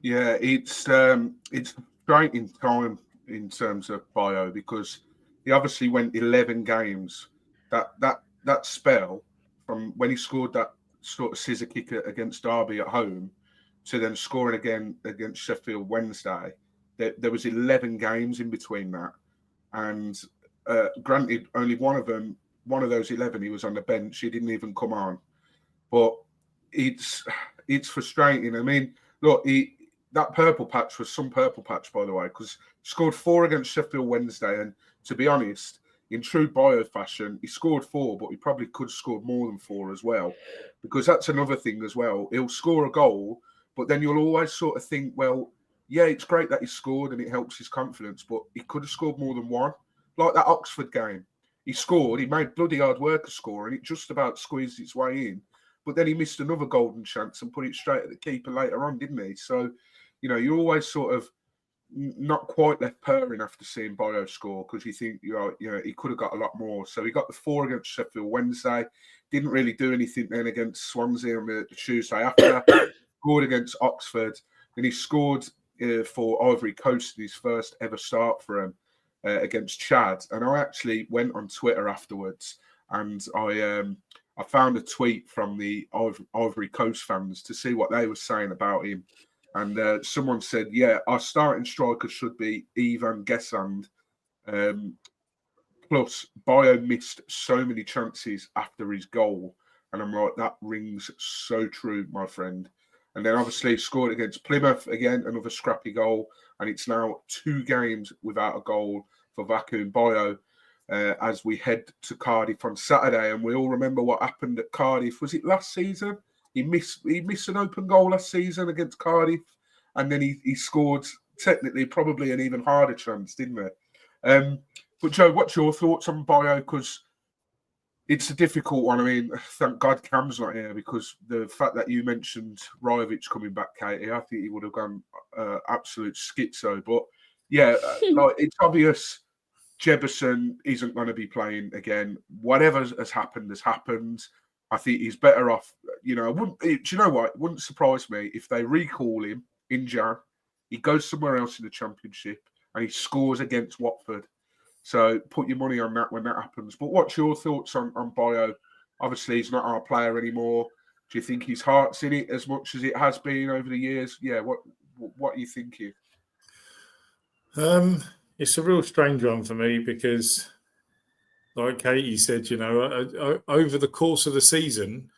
Yeah, it's straight in time in terms of Bayo because he obviously went 11 games. That spell from when he scored that sort of scissor kick against Derby at home to then scoring again against Sheffield Wednesday, there was 11 games in between that. And granted, only one of those 11, he was on the bench. He didn't even come on. But it's frustrating. I mean, look, that purple patch was some purple patch, by the way, because he scored 4 against Sheffield Wednesday. And to be honest, in true Bayo fashion, he scored 4, but he probably could have scored more than 4 as well. Because that's another thing as well. He'll score a goal, but then you'll always sort of think, well, yeah, it's great that he scored and it helps his confidence, but he could have scored more than 1. Like that Oxford game. He scored, he made bloody hard work of scoring, it just about squeezed its way in. But then he missed another golden chance and put it straight at the keeper later on, didn't he? So, you always sort of not quite left purring after seeing Bayo score because you think, he could have got a lot more. So he got the 4 against Sheffield Wednesday, didn't really do anything then against Swansea on the Tuesday after, scored against Oxford, then he scored for Ivory Coast in his first ever start for him against Chad. And I actually went on Twitter afterwards and I found a tweet from the Ivory Coast fans to see what they were saying about him. And someone said, yeah, our starting striker should be Ivan Gesand. Plus, Bayo missed so many chances after his goal. And I'm like, that rings so true, my friend. And then obviously scored against Plymouth again, another scrappy goal. And it's now 2 games without a goal for Vacuum Bayo as we head to Cardiff on Saturday. And we all remember what happened at Cardiff. Was it last season? He missed an open goal last season against Cardiff, and then he scored technically probably an even harder chance, didn't he? But Joe, what's your thoughts on Bayo? Because it's a difficult one. I mean, thank God Cam's not here because the fact that you mentioned Rajovic coming back, Caity, I think he would have gone absolute schizo. But yeah, like it's obvious Jefferson isn't going to be playing again. Whatever has happened has happened. I think he's better off. Do you know what? It wouldn't surprise me if they recall him in Jan. He goes somewhere else in the Championship and he scores against Watford. So put your money on that when that happens. But what's your thoughts on Bayo? Obviously, he's not our player anymore. Do you think his heart's in it as much as it has been over the years? Yeah, what are you thinking?
It's a real strange one for me because, like Caity said, over the course of the season,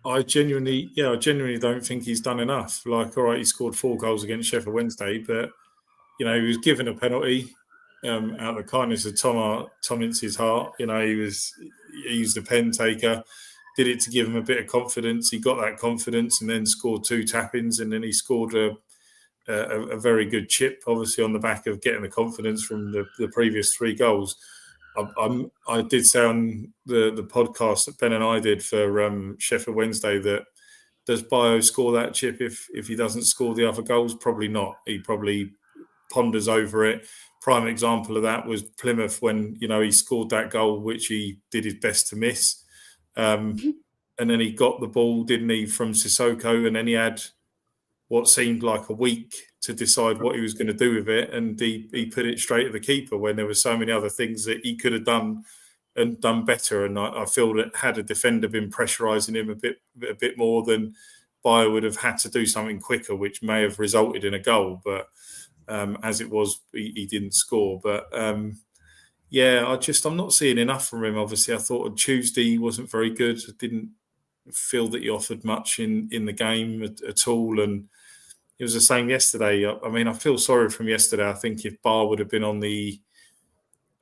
I genuinely don't think he's done enough. Like, all right, he scored 4 goals against Sheffield Wednesday, but he was given a penalty out of the kindness of Tom Ince's heart. He used the pen taker, did it to give him a bit of confidence. He got that confidence and then scored 2 tap-ins, and then he scored a very good chip, obviously on the back of getting the confidence from the previous 3 goals. I did say on the podcast that Ben and I did for Sheffield Wednesday that does Bayo score that chip if he doesn't score the other goals? Probably not. He probably ponders over it. Prime example of that was Plymouth when he scored that goal, which he did his best to miss, and then he got the ball, didn't he, from Sissoko, and then he had what seemed like a week to decide what he was going to do with it, and he put it straight at the keeper when there were so many other things that he could have done and done better. And I feel that had a defender been pressurising him a bit more, then Bayer would have had to do something quicker, which may have resulted in a goal. But as it was, he didn't score. But yeah, I'm not seeing enough from him. Obviously, I thought on Tuesday he wasn't very good. I didn't feel that he offered much in the game at all. And it was the same yesterday. I mean, I feel sorry from yesterday. I think if Bar would have been on the...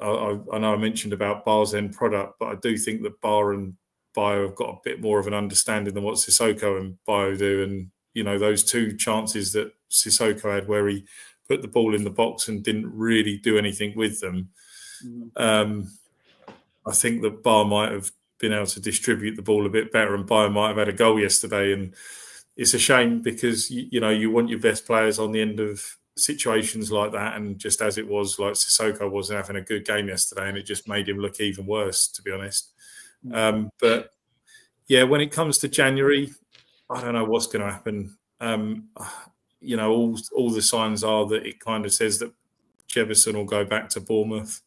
I know I mentioned about Bar's end product, but I do think that Bar and Bio have got a bit more of an understanding than what Sissoko and Bio do. And, you know, those two chances that Sissoko had where he put the ball in the box and didn't really do anything with them, I think that Bar might have been able to distribute the ball a bit better, and Bio might have had a goal yesterday. And it's a shame because, you know, you want your best players on the end of situations like that, and just as it was, like Sissoko wasn't having a good game yesterday, and it just made him look even worse, to be honest. But yeah, when it comes to January, I don't know what's going to happen. You know, all the signs are that it kind of says that Jefferson will go back to Bournemouth.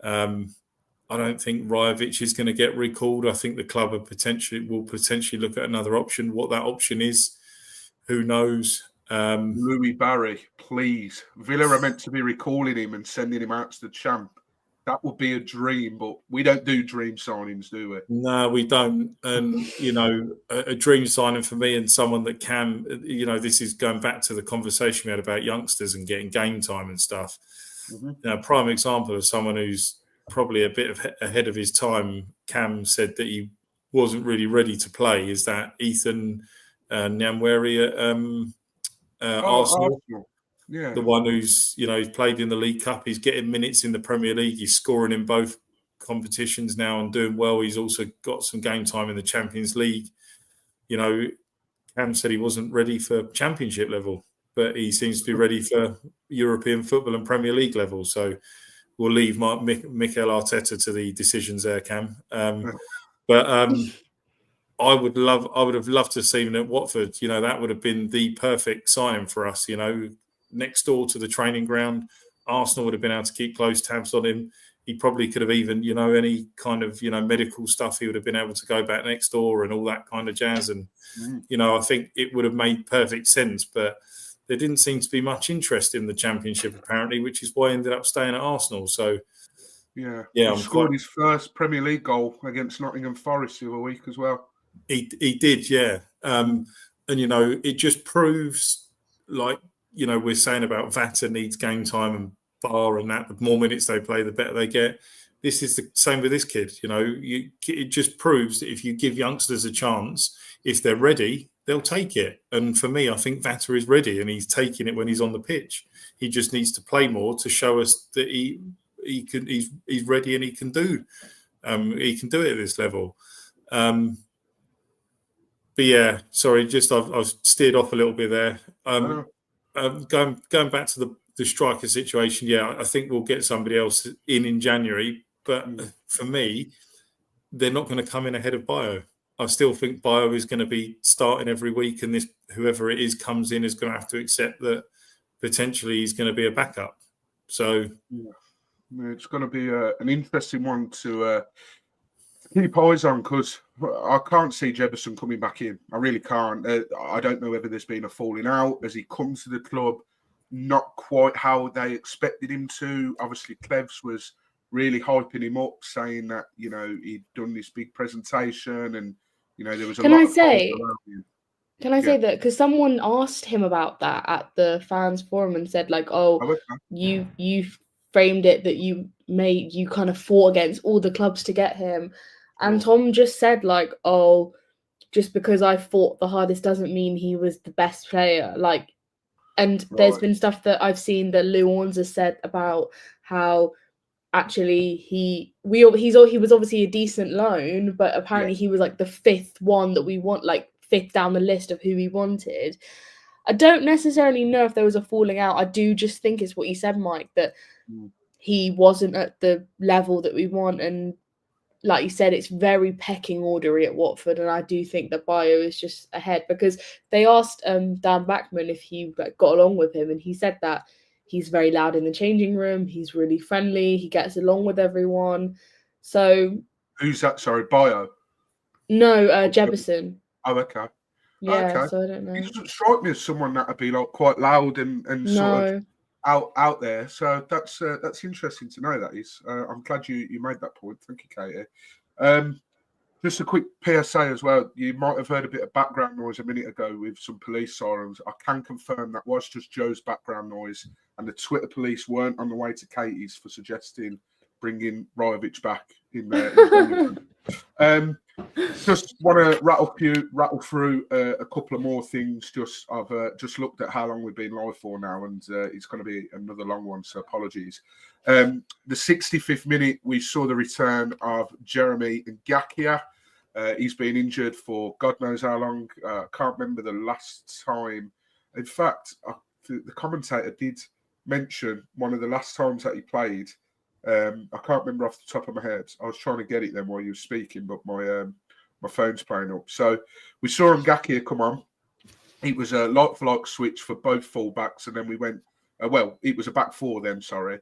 I don't think Rajovic is going to get recalled. I think the club will potentially look at another option. What that option is, who knows?
Louis Barry, please. Villa are meant to be recalling him and sending him out to the champ. That would be a dream, but we don't do dream signings, do we?
No, we don't. And, you know, a dream signing for me and someone that can, you know, this is going back to the conversation we had about youngsters and getting game time and stuff. You know, prime example of someone who's probably a bit ahead of his time. Cam said that he wasn't really ready to play. Is that Ethan Nyanweri at Arsenal?
Yeah.
The one who's, you know, he's played in the League Cup. He's getting minutes in the Premier League. He's scoring in both competitions now and doing well. He's also got some game time in the Champions League. You know, Cam said he wasn't ready for Championship level, but he seems to be ready for European football and Premier League level. So we'll leave Mikel Arteta to the decisions there, Cam. But I would have loved to have seen him at Watford. You know, that would have been the perfect signing for us. You know, next door to the training ground, Arsenal would have been able to keep close tabs on him. He probably could have even, you know, any kind of, you know, medical stuff, he would have been able to go back next door and all that kind of jazz. And, you know, I think it would have made perfect sense. But there didn't seem to be much interest in the Championship, apparently, which is why he ended up staying at Arsenal. So, yeah,
he scored his first Premier League goal against Nottingham Forest the other week as well.
He did, yeah. And, you know, it just proves, like, you know, we're saying about Vata needs game time and Bar and that. The more minutes they play, the better they get. This is the same with this kid. You know, it just proves that if you give youngsters a chance, if they're ready, they'll take it. And for me, I think Vata is ready and he's taking it when he's on the pitch. He just needs to play more to show us that he's ready and he can do it at this level. But yeah, sorry, I've steered off a little bit there. Going back to the striker situation, yeah, I think we'll get somebody else in January. But for me, they're not going to come in ahead of Bio. I still think Bio is going to be starting every week, and whoever it is comes in is going to have to accept that potentially he's going to be a backup. So
it's going to be an interesting one to keep eyes on, because I can't see Jefferson coming back in. I really can't. I don't know whether there's been a falling out. Has he come to the club not quite how they expected him to? Obviously, Clevs was really hyping him up, saying that, you know, he'd done this big presentation and, you know, there was a lot of hype around him.
Can I say that? Because someone asked him about that at the fans forum and said, like, you framed it that you kind of fought against all the clubs to get him. And Tom just said, like, just because I fought the hardest doesn't mean he was the best player. Like, and there's been stuff that I've seen that Lou Orns has said about how actually he was obviously a decent loan, but apparently he was like the fifth one that we want, like fifth down the list of who we wanted. I don't necessarily know if there was a falling out. I do just think it's what you said, Mike, that he wasn't at the level that we want, and like you said, it's very pecking ordery at Watford, and I do think that Bio is just ahead, because they asked Dan Backman if he got along with him, and he said that he's very loud in the changing room, he's really friendly, he gets along with everyone. So
who's that? Sorry, Bio.
No, Jefferson.
Oh, okay.
Yeah,
Okay.
so I don't know.
He doesn't strike me as someone that would be like quite loud and sort of out there. So that's interesting to know. That is. I'm glad you made that point. Thank you, Caity. Just a quick PSA as well. You might have heard a bit of background noise a minute ago with some police sirens. I can confirm that was just Joe's background noise, and the Twitter police weren't on the way to Katie's for suggesting bringing Rajovic back in there. Just want to rattle through a couple of more things. I've just looked at how long we've been live for now, and it's going to be another long one, so apologies. The 65th minute, we saw the return of Jeremy Ngakia. He's been injured for God knows how long. I can't remember the last time. In fact, the commentator did mention one of the last times that he played. I can't remember off the top of my head. I was trying to get it then while you were speaking, but my phone's playing up. So we saw Ngakia come on. It was a like-for-like switch for both fullbacks, and then we went. It was a back four then. Sorry.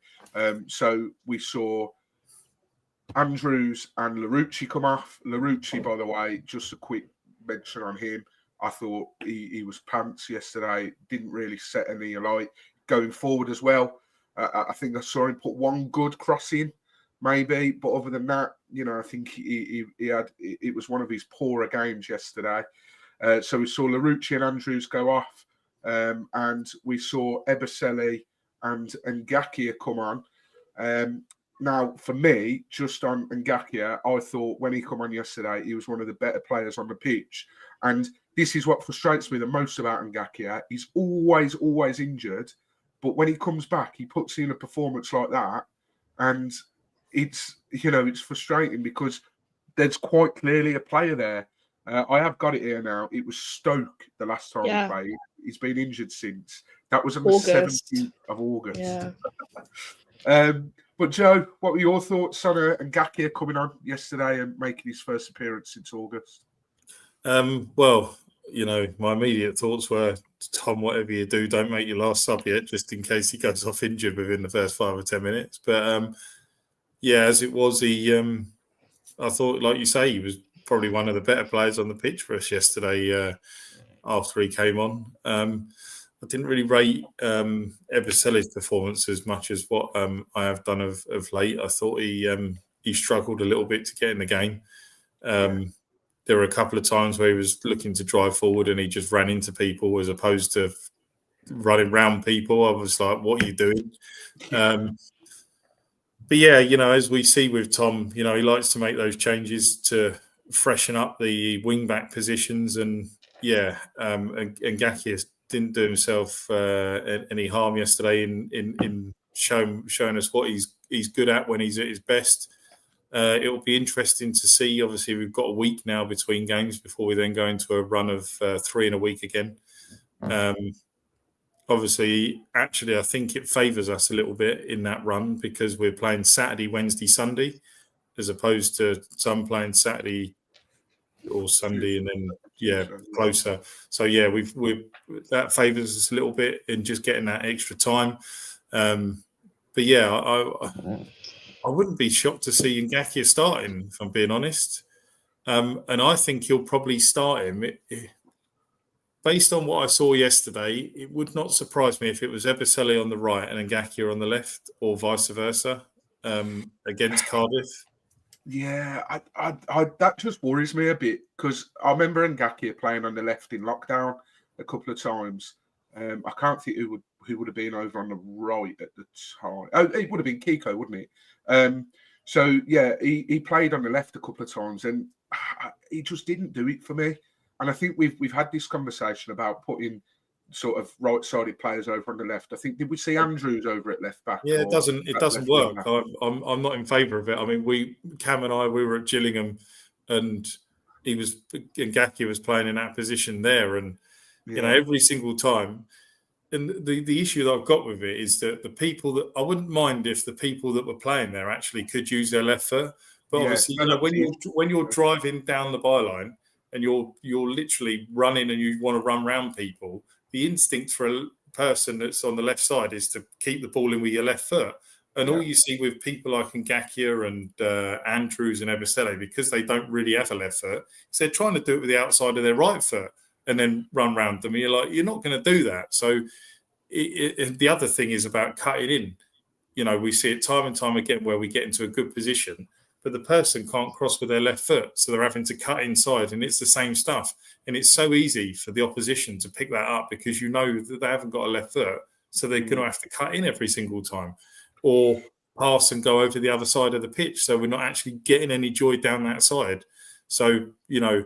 So we saw Andrews and Larouci come off. Larouci, by the way, just a quick mention on him. I thought he was pants yesterday. Didn't really set any alight going forward as well. I think I saw him put one good cross in, maybe, but other than that, I think he had. It was one of his poorer games yesterday. So we saw Larouci and Andrews go off, and we saw Ebosele and Ngakia come on. Now, for me, just on Ngakia, I thought when he come on yesterday, he was one of the better players on the pitch. And this is what frustrates me the most about Ngakia. He's always injured. But when he comes back, he puts in a performance like that. And it's frustrating because there's quite clearly a player there. I have got it here now. It was Stoke the last time he played. He's been injured since. That was on the 17th of August.
Yeah.
But Joe, what were your thoughts on Ngakia coming on yesterday and making his first appearance since August?
My immediate thoughts were, Tom, whatever you do, don't make your last sub yet, just in case he goes off injured within the first 5 or 10 minutes. But as it was, I thought, like you say, he was probably one of the better players on the pitch for us yesterday after he came on. I didn't really rate Ebosele's performance as much as what I have done of late. I thought he struggled a little bit to get in the game. There were a couple of times where he was looking to drive forward and he just ran into people as opposed to running round people. I was like, what are you doing? But as we see with Tom, he likes to make those changes to freshen up the wing-back positions. And Ngakia didn't do himself any harm yesterday in showing us what he's good at when he's at his best. It will be interesting to see. Obviously, we've got a week now between games before we then go into a run of 3 in a week again. Obviously, actually, I think it favours us a little bit in that run because we're playing Saturday, Wednesday, Sunday, as opposed to some playing Saturday or Sunday and then closer. So we've that favours us a little bit in just getting that extra time. I wouldn't be shocked to see Ngakia starting, if I'm being honest. And I think he'll probably start him. Based on what I saw yesterday, it would not surprise me if it was Ebosele on the right and Ngakia on the left, or vice versa, against Cardiff.
Yeah, I that just worries me a bit because I remember Ngakia playing on the left in lockdown a couple of times. I can't think who would have been over on the right at the time. Oh, it would have been Kiko, wouldn't it? He played on the left a couple of times, and he just didn't do it for me. And I think we've had this conversation about putting sort of right-sided players over on the left. I think, did we see Andrews over at left back?
Yeah, it doesn't work. I'm not in favour of it. I mean, Cam and I were at Gillingham, and Ngakia was playing in that position there, and every single time. And the issue that I've got with it is that the people that I wouldn't mind if the people that were playing there actually could use their left foot, But
Yeah,
obviously,
no,
when you're driving down the byline and you're literally running and you want to run around people, the instinct for a person that's on the left side is to keep the ball in with your left foot. And all you see with people like Ngakia and Andrews and Ebisele, because they don't really have a left foot, is they're trying to do it with the outside of their right foot and then run around them. And you're like, you're not going to do that. So the other thing is about cutting in. You know, we see it time and time again where we get into a good position, but the person can't cross with their left foot. So they're having to cut inside, and it's the same stuff. And it's so easy for the opposition to pick that up because you know that they haven't got a left foot. So they're going to have to cut in every single time or pass and go over the other side of the pitch. So we're not actually getting any joy down that side. So, you know,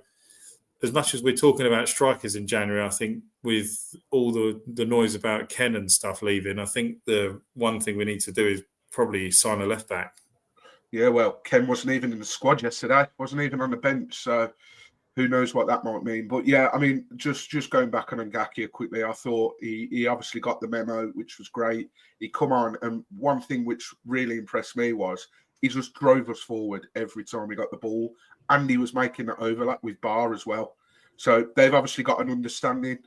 as much as we're talking about strikers in January, I think with all the noise about Ken and stuff leaving, I think the one thing we need to do is probably sign a left back.
Yeah, well, Ken wasn't even in the squad yesterday, wasn't even on the bench. So who knows what that might mean. But yeah, I mean, just going back on Ngakia quickly, I thought he obviously got the memo, which was great. He come on, and one thing which really impressed me was he just drove us forward every time he got the ball, and he was making that overlap with Barr as well. So they've obviously got an understanding,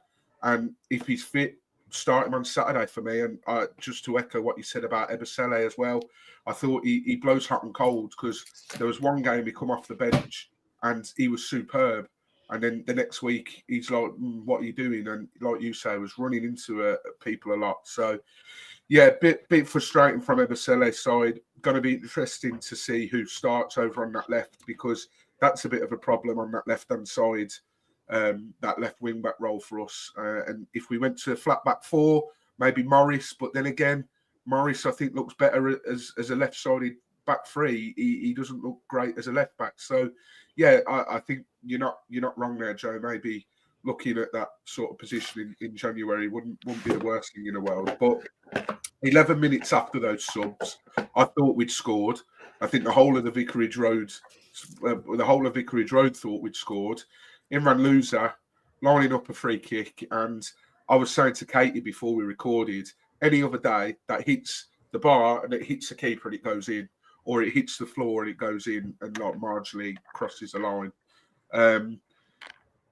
and if he's fit, start him on Saturday for me. And just to echo what you said about Ebisele as well, I thought he blows hot and cold, because there was one game he come off the bench and he was superb. And then the next week, he's like, what are you doing? And like you say, was running into people a lot. So, yeah, bit frustrating from Ebisele's side. Going to be interesting to see who starts over on that left, because that's a bit of a problem on that left-hand side, that left wing-back role for us. And if we went to a flat-back four, maybe Morris. But then again, Morris, I think, looks better as a left-sided back three. He doesn't look great as a left back. So yeah, I think you're not wrong there, Joe. Maybe looking at that sort of position in January wouldn't be the worst thing in the world. But 11 minutes after those subs, I thought we'd scored. I think the whole of Vicarage Road thought we'd scored. Imran Louza lining up a free kick, and I was saying to Caity before we recorded, any other day that hits the bar and it hits the keeper and it goes in, or it hits the floor and it goes in and not marginally crosses the line.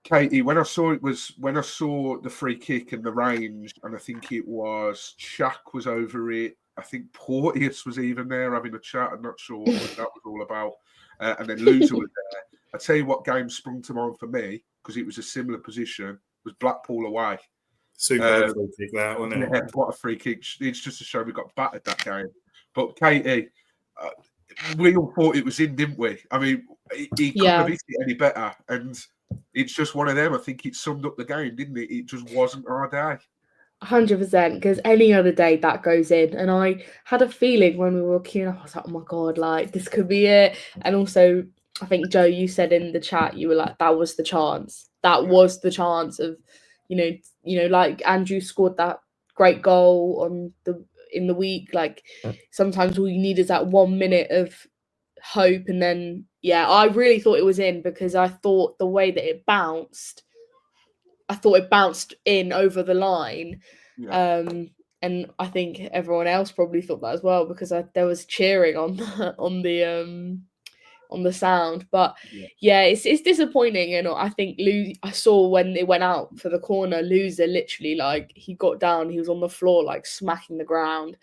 Caity, when I saw the free kick and the range, and I think it was Shaq was over it. I think Porteous was even there having a chat. I'm not sure what that was all about. And then Loser was there. I tell you what game sprung to mind for me, because it was a similar position, was Blackpool away.
Super free kick that, wasn't it?
Yeah, what a free kick. It's just to show we got battered that game. But Caity, we all thought it was in, didn't we? I mean, he couldn't have hit it any better. And it's just one of them. I think it summed up the game, didn't it? It just wasn't our day.
100%, because any other day that goes in. And I had a feeling when we were queuing up, I was like, oh my God, like this could be it. And also, I think, Joe, you said in the chat, you were like, that was the chance. That was the chance of, you know, like Andrew scored that great goal in the week. Like sometimes all you need is that 1 minute of hope. And then, yeah, I really thought it was in, because I thought the way that it bounced, in over the line. Yeah. And I think everyone else probably thought that as well, because there was cheering on the sound. But yeah, it's disappointing. And I think I saw when it went out for the corner, Loser literally, like, he got down, he was on the floor like smacking the ground.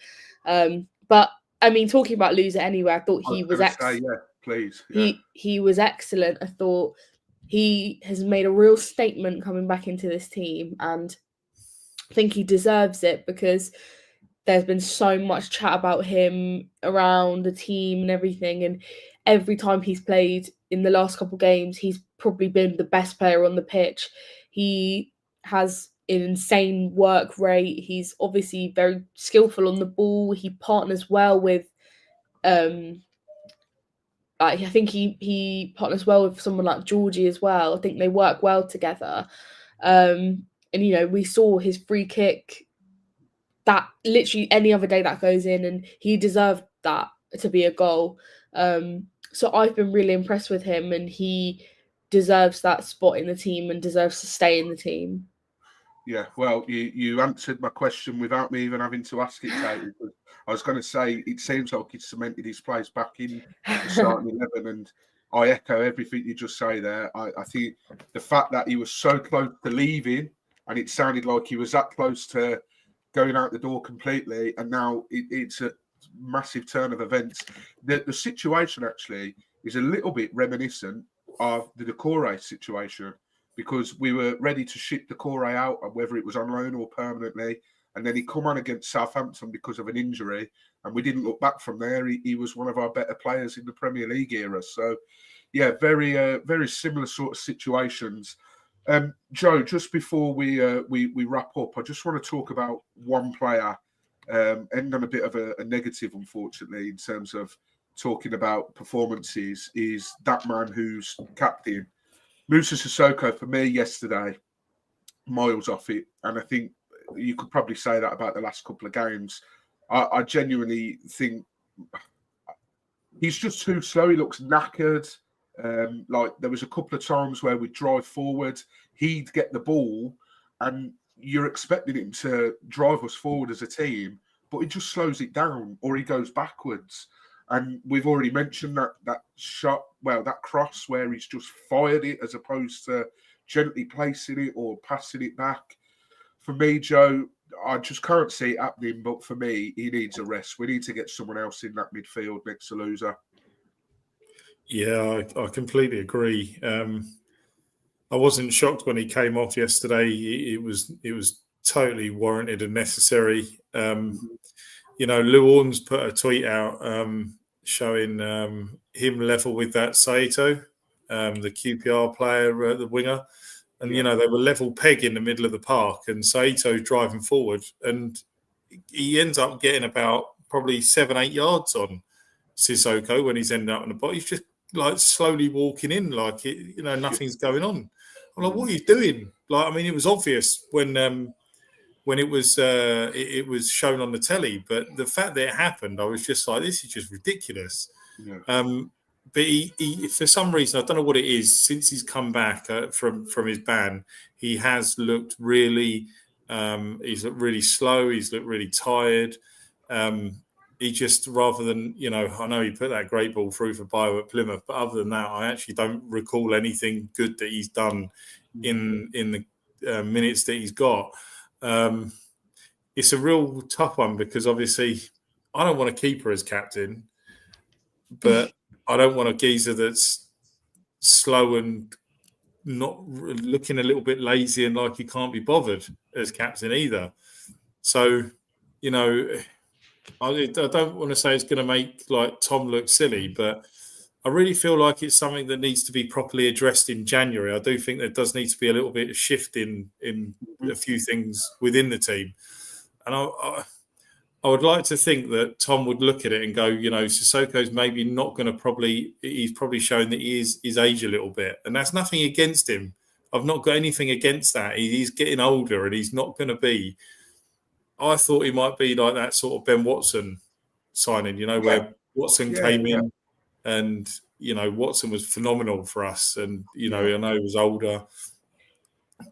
But I mean, talking about Loser anyway, I thought he was excellent.
Yeah, please. Yeah.
He was excellent. I thought he has made a real statement coming back into this team, and I think he deserves it, because there's been so much chat about him around the team and everything. And every time he's played in the last couple of games, he's probably been the best player on the pitch. He has an insane work rate. He's obviously very skillful on the ball. He partners well with I think he partners well with someone like Georgie as well. I think they work well together. And, you know, we saw his free kick that literally any other day that goes in, and he deserved that to be a goal. So I've been really impressed with him, and he deserves that spot in the team and deserves to stay in the team.
Yeah, well, you answered my question without me even having to ask it, Katie. I was going to say it seems like he's cemented his place back in the starting 11, and I echo everything you just say there. I think the fact that he was so close to leaving, and it sounded like he was that close to going out the door completely, and now it's a massive turn of events. The situation actually is a little bit reminiscent of the Decore situation, because we were ready to ship Decore out, whether it was on loan or permanently. And then he come on against Southampton because of an injury, and we didn't look back from there. He was one of our better players in the Premier League era. So, yeah, very similar sort of situations. Joe, just before we wrap up, I just want to talk about one player, end on a bit of a negative, unfortunately, in terms of talking about performances, is that man who's captain. Moussa Sissoko, for me yesterday, miles off it. And I think you could probably say that about the last couple of games. I genuinely think he's just too slow. He looks knackered. Like there was a couple of times where we'd drive forward, he'd get the ball, and you're expecting him to drive us forward as a team, but he just slows it down or he goes backwards. And we've already mentioned that shot, well, that cross where he's just fired it as opposed to gently placing it or passing it back. For me, Joe, I just can't see it happening, but for me, he needs a rest. We need to get someone else in that midfield next to Loser.
Yeah, I completely agree. I wasn't shocked when he came off yesterday. It was totally warranted and necessary. Lou Orns put a tweet out showing him level with that Saito, the QPR player, the winger. And, they were level peg in the middle of the park, and Saito driving forward. And he ends up getting about probably 7-8 yards on Sissoko when he's ending up on the ball. He's just like slowly walking in like, nothing's going on. I'm like, what are you doing? Like, I mean, it was obvious when it was shown on the telly, but the fact that it happened, I was just like, this is just ridiculous. Yeah. But he, for some reason, I don't know what it is, since he's come back from his ban, he has looked really, he's looked really slow. He's looked really tired. He just, rather than, I know he put that great ball through for Bio at Plymouth, but other than that, I actually don't recall anything good that he's done in the minutes that he's got. It's a real tough one because obviously I don't want a keeper as captain, but I don't want a geezer that's slow and not looking a little bit lazy and like he can't be bothered as captain either. So, I don't want to say it's going to make like Tom look silly, but I really feel like it's something that needs to be properly addressed in January. I do think there does need to be a little bit of shift in a few things within the team. And I would like to think that Tom would look at it and go, Sissoko's maybe not going to he's probably shown that he is his age a little bit. And that's nothing against him. I've not got anything against that. He's getting older and he's not going to be. I thought he might be like that sort of Ben Watson signing, where Watson came in and, Watson was phenomenal for us. And, I know he was older,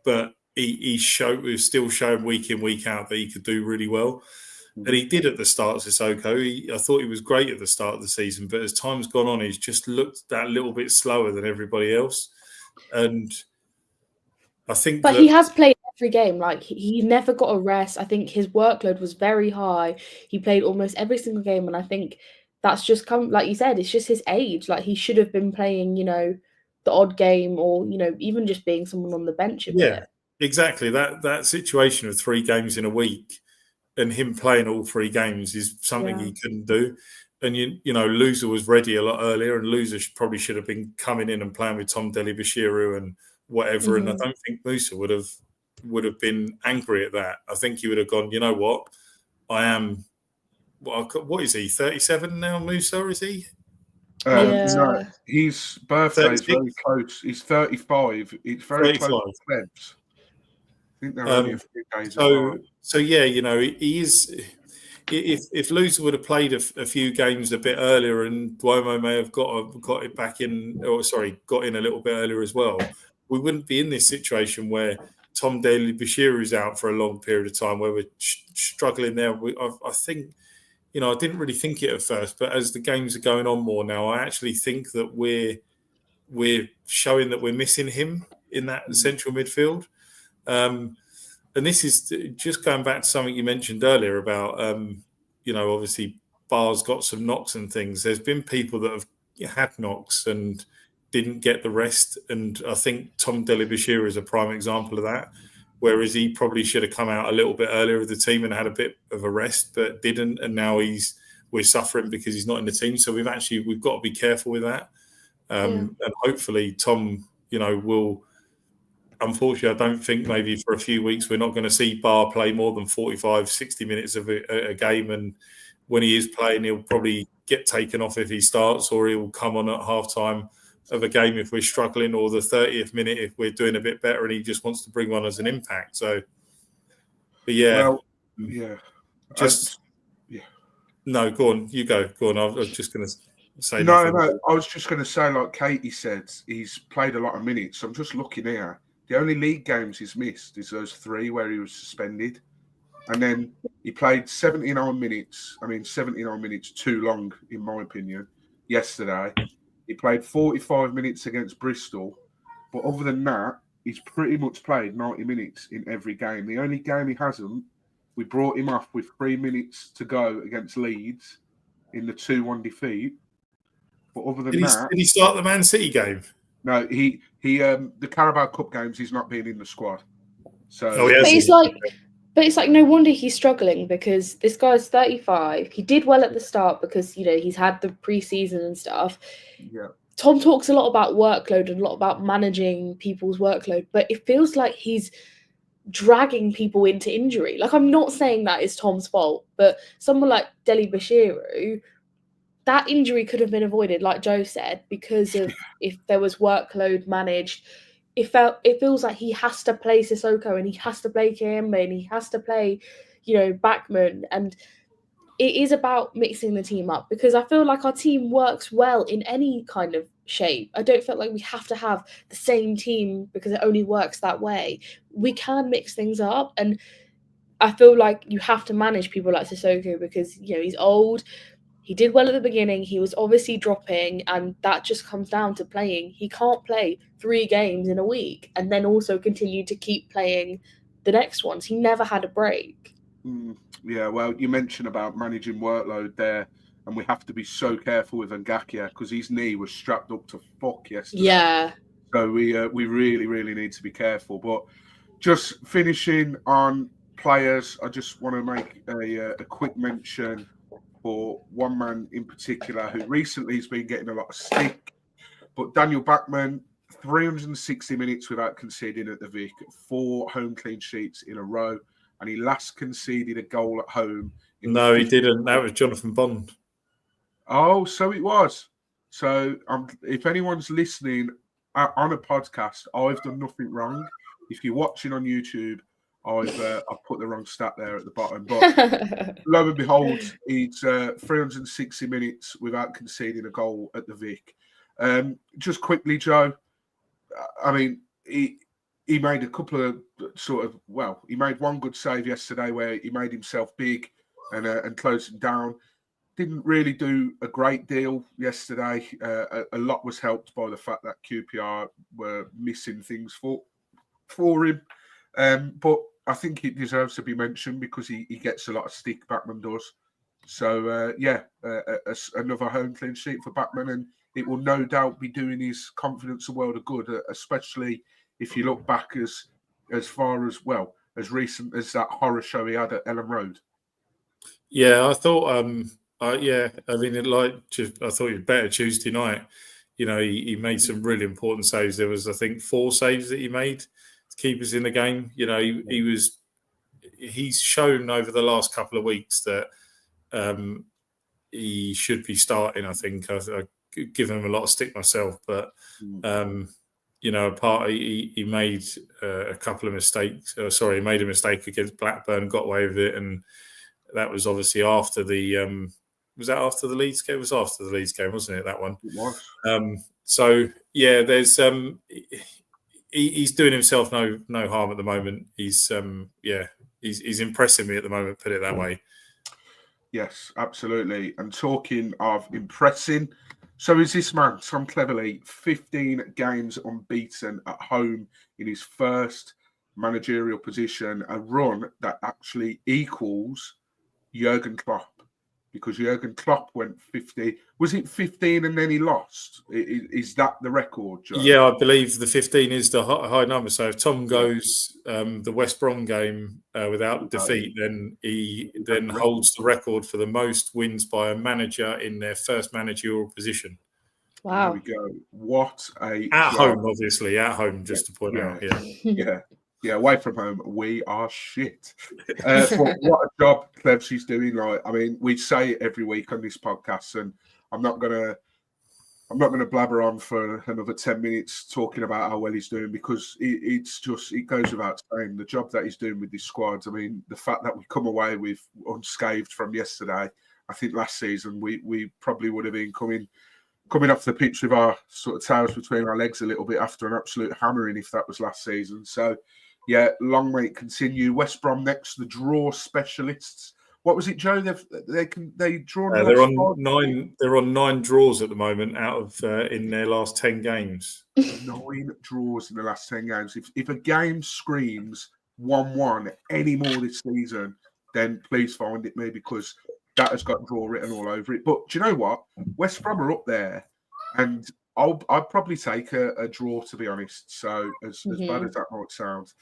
but he was still showing week in, week out that he could do really well. And he did at the start of Sissoko. I thought he was great at the start of the season, but as time's gone on, he's just looked that little bit slower than everybody else. And I think
he has played every game. Like, he never got a rest. I think his workload was very high. He played almost every single game, and I think that's just come, like you said, it's just his age. Like, he should have been playing, the odd game, or even just being someone on the bench a bit.
Exactly. That situation of 3 games in a week and him playing all 3 games is something he couldn't do. And Loser was ready a lot earlier, and Loser probably should have been coming in and playing with Tom Delibashiru and whatever. And I don't think Musa would have been angry at that. I think he would have gone, you know what, I am. What is he? 37 now, Musa? Is he?
No, his birthday is very close. He's 35. It's very 35. Close to Feb's. I think they're only a few days apart.
So yeah, he is. If Loser would have played a few games a bit earlier, and Duomo may have got it back in, got in a little bit earlier as well, we wouldn't be in this situation where Tom Cleverley is out for a long period of time, where we're struggling there. I think, I didn't really think it at first, but as the games are going on more now, I actually think that we're showing that we're missing him in that central midfield. And this is just going back to something you mentioned earlier about, obviously Bar's got some knocks and things. There's been people that have had knocks and didn't get the rest. And I think Tom Cleverley is a prime example of that, whereas he probably should have come out a little bit earlier with the team and had a bit of a rest, but didn't. And now we're suffering because he's not in the team. So we've got to be careful with that. And hopefully Tom, will. Unfortunately, I don't think maybe for a few weeks we're not going to see Bar play more than 45, 60 minutes of a game. And when he is playing, he'll probably get taken off if he starts, or he'll come on at half-time of a game if we're struggling, or the 30th minute if we're doing a bit better and he just wants to bring one as an impact. So, but No, go on. You go. Go on. I was just going to say
No. I was just going to say, like Caity said, he's played a lot of minutes. I'm just looking here. The only league games he's missed is those 3 where he was suspended. And then he played 79 minutes. 79 minutes too long, in my opinion, yesterday. He played 45 minutes against Bristol. But other than that, he's pretty much played 90 minutes in every game. The only game he hasn't, we brought him off with 3 minutes to go against Leeds in the 2-1 defeat. But other than that...
Did he start the Man City game?
No, he the Carabao Cup games, he's not been in the squad. So,
but it's like no wonder he's struggling, because this guy's 35. He did well at the start because he's had the pre-season and stuff.
Yeah.
Tom talks a lot about workload and a lot about managing people's workload, but it feels like he's dragging people into injury. Like, I'm not saying that is Tom's fault, but someone like Dele Bashiru, that injury could have been avoided, like Joe said, because of if there was workload managed. It feels like he has to play Sissoko and he has to play Kiembe and he has to play, Backman. And it is about mixing the team up, because I feel like our team works well in any kind of shape. I don't feel like we have to have the same team because it only works that way. We can mix things up, and I feel like you have to manage people like Sissoko because, he's old. He did well at the beginning. He was obviously dropping, and that just comes down to playing. He can't play 3 games in a week and then also continue to keep playing the next ones. He never had a break.
Yeah, well, you mentioned about managing workload there, and we have to be so careful with Ngakia because his knee was strapped up to fuck yesterday.
Yeah.
So we really, really need to be careful. But just finishing on players, I just want to make a quick mention for one man in particular who recently has been getting a lot of stick. But Daniel Backman, 360 minutes without conceding at the Vic, 4 home clean sheets in a row, and he last conceded a goal at home.
No, he didn't. That was Jonathan Bond.
Oh, so it was. So if anyone's listening on a podcast, I've done nothing wrong. If you're watching on YouTube, I've put the wrong stat there at the bottom. But lo and behold, it's 360 minutes without conceding a goal at the Vic. Just quickly, Joe, he made a couple of he made one good save yesterday where he made himself big and closed him down. Didn't really do a great deal yesterday. A lot was helped by the fact that QPR were missing things for him. But I think it deserves to be mentioned because he gets a lot of stick, Backman does. So, another home clean sheet for Backman, and it will no doubt be doing his confidence a world of good, especially if you look back as far as recent as that horror show he had at Ellen Road.
Yeah, I thought, I thought he was better Tuesday night. He made some really important saves. There was, I think, 4 saves that he made to keep us in the game. He's shown over the last couple of weeks that he should be starting. I think I give him a lot of stick myself, but he made a couple of mistakes. He made a mistake against Blackburn, got away with it, and that was obviously after the. Was that after the Leeds game? It was after the Leeds game, wasn't it? That one.
It was.
There's he's doing himself no harm at the moment. He's impressing me at the moment. Put it that way.
Yes, absolutely. And talking of impressing, so is this man, Tom Cleverley, 15 games unbeaten at home in his first managerial position, a run that actually equals Jurgen Klopp, because Jurgen Klopp went 50. Was it 15 and then he lost? Is that the record, Joe?
Yeah, I believe the 15 is the high number. So if Tom goes the West Brom game without defeat, then he then holds the record for the most wins by a manager in their first managerial position.
Wow.
There we go. What a
at
job.
home, obviously, at home, just to point out.
Yeah, away from home, we are shit. But what a job Clevsy's doing. Like, I mean, we say it every week on this podcast, and I'm not gonna blabber on for another 10 minutes talking about how well he's doing, because it goes without saying the job that he's doing with this squad. I mean, the fact that we come away with unscathed from yesterday, I think last season we probably would have been coming off the pitch with our sort of tails between our legs a little bit after an absolute hammering if that was last season. So, yeah, long may it continue. West Brom next, the draw specialists. What was it, Joe? They drawn.
They're on 9. They're on 9 draws at the moment out of in their last 10 games.
9 draws in the last 10 games. If a game screams 1-1 any more this season, then please find it me, because that has got draw written all over it. But do you know what? West Brom are up there, and I'd probably take a draw, to be honest. So as bad as that might sound.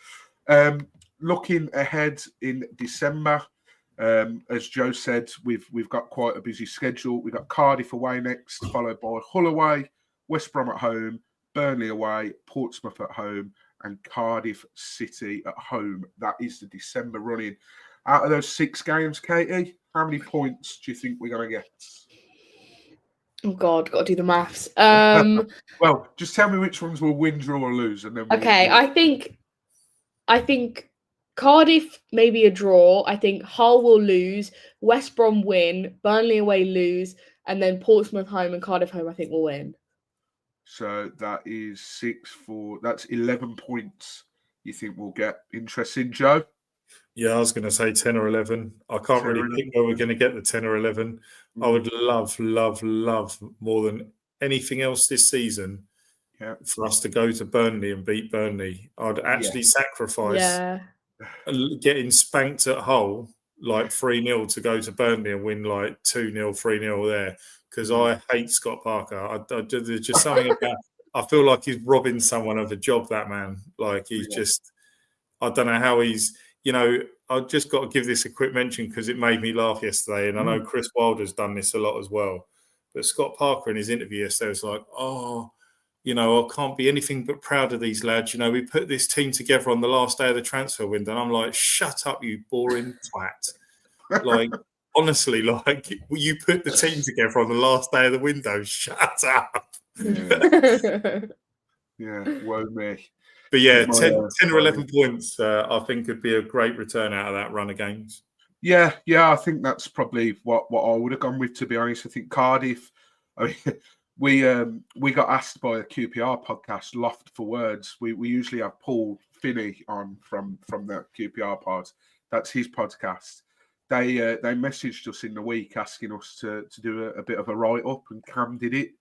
Looking ahead in December, as Joe said, we've got quite a busy schedule. We've got Cardiff away next, followed by Hull away, West Brom at home, Burnley away, Portsmouth at home, and Cardiff City at home. That is the December running. Out of those 6 games, Caity, how many points do you think we're going to get?
Oh God, got to do the maths.
Well, just tell me which ones will win, draw, or lose, and then.
I think Cardiff maybe a draw. I think Hull will lose. West Brom win. Burnley away lose, and then Portsmouth home and Cardiff home, I think, will win.
So that is that's 11 points. You think we'll get? Interesting, Joe.
Yeah, I was going to say 10 or 11. I can't really pick where we're going to get the 10 or 11. I would love more than anything else this season for us to go to Burnley and beat Burnley. I'd actually sacrifice getting spanked at Hull like 3-0 to go to Burnley and win like 2-0, 3-0 there, because I hate Scott Parker. There's just something about, I feel like he's robbing someone of a job, that man. Like he's just, I don't know how he's, you know, I've just got to give this a quick mention because it made me laugh yesterday. And I know Chris Wilder's done this a lot as well. But Scott Parker in his interview yesterday was like, you know, I can't be anything but proud of these lads. You know, we put this team together on the last day of the transfer window. And I'm like, shut up, you boring twat. Like, honestly, like, you put the team together on the last day of the window. Shut up.
Yeah, woe me.
But yeah, 10 or 11 points, I think, could be a great return out of that run of games.
Yeah, I think that's probably what I would have gone with, to be honest. I think Cardiff, I mean, we got asked by a QPR podcast, Loft for Words. We usually have Paul Finney on from the QPR pod. That's his podcast. They messaged us in the week asking us to do a bit of a write-up, and Cam did it.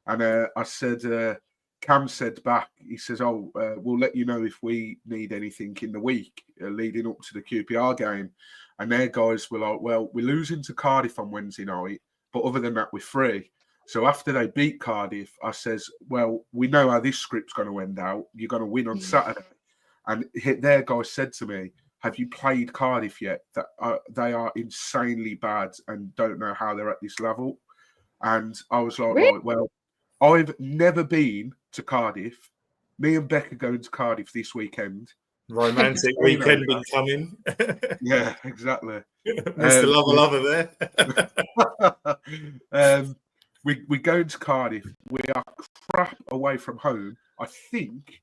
And I said... Cam said back, he says, we'll let you know if we need anything in the week leading up to the QPR game. And their guys were like, well, we're losing to Cardiff on Wednesday night, but other than that, we're free. So after they beat Cardiff, I says, well, we know how this script's going to end out. You're going to win on Saturday. And their guys said to me, have you played Cardiff yet? That they are insanely bad and don't know how they're at this level. And I was like,
really?
Right, well, I've never been to Cardiff. Me and Beck are going to Cardiff this weekend.
Romantic weekend incoming.
Yeah, exactly.
Mr. Lover
there. We're going to Cardiff. We are crap away from home. I think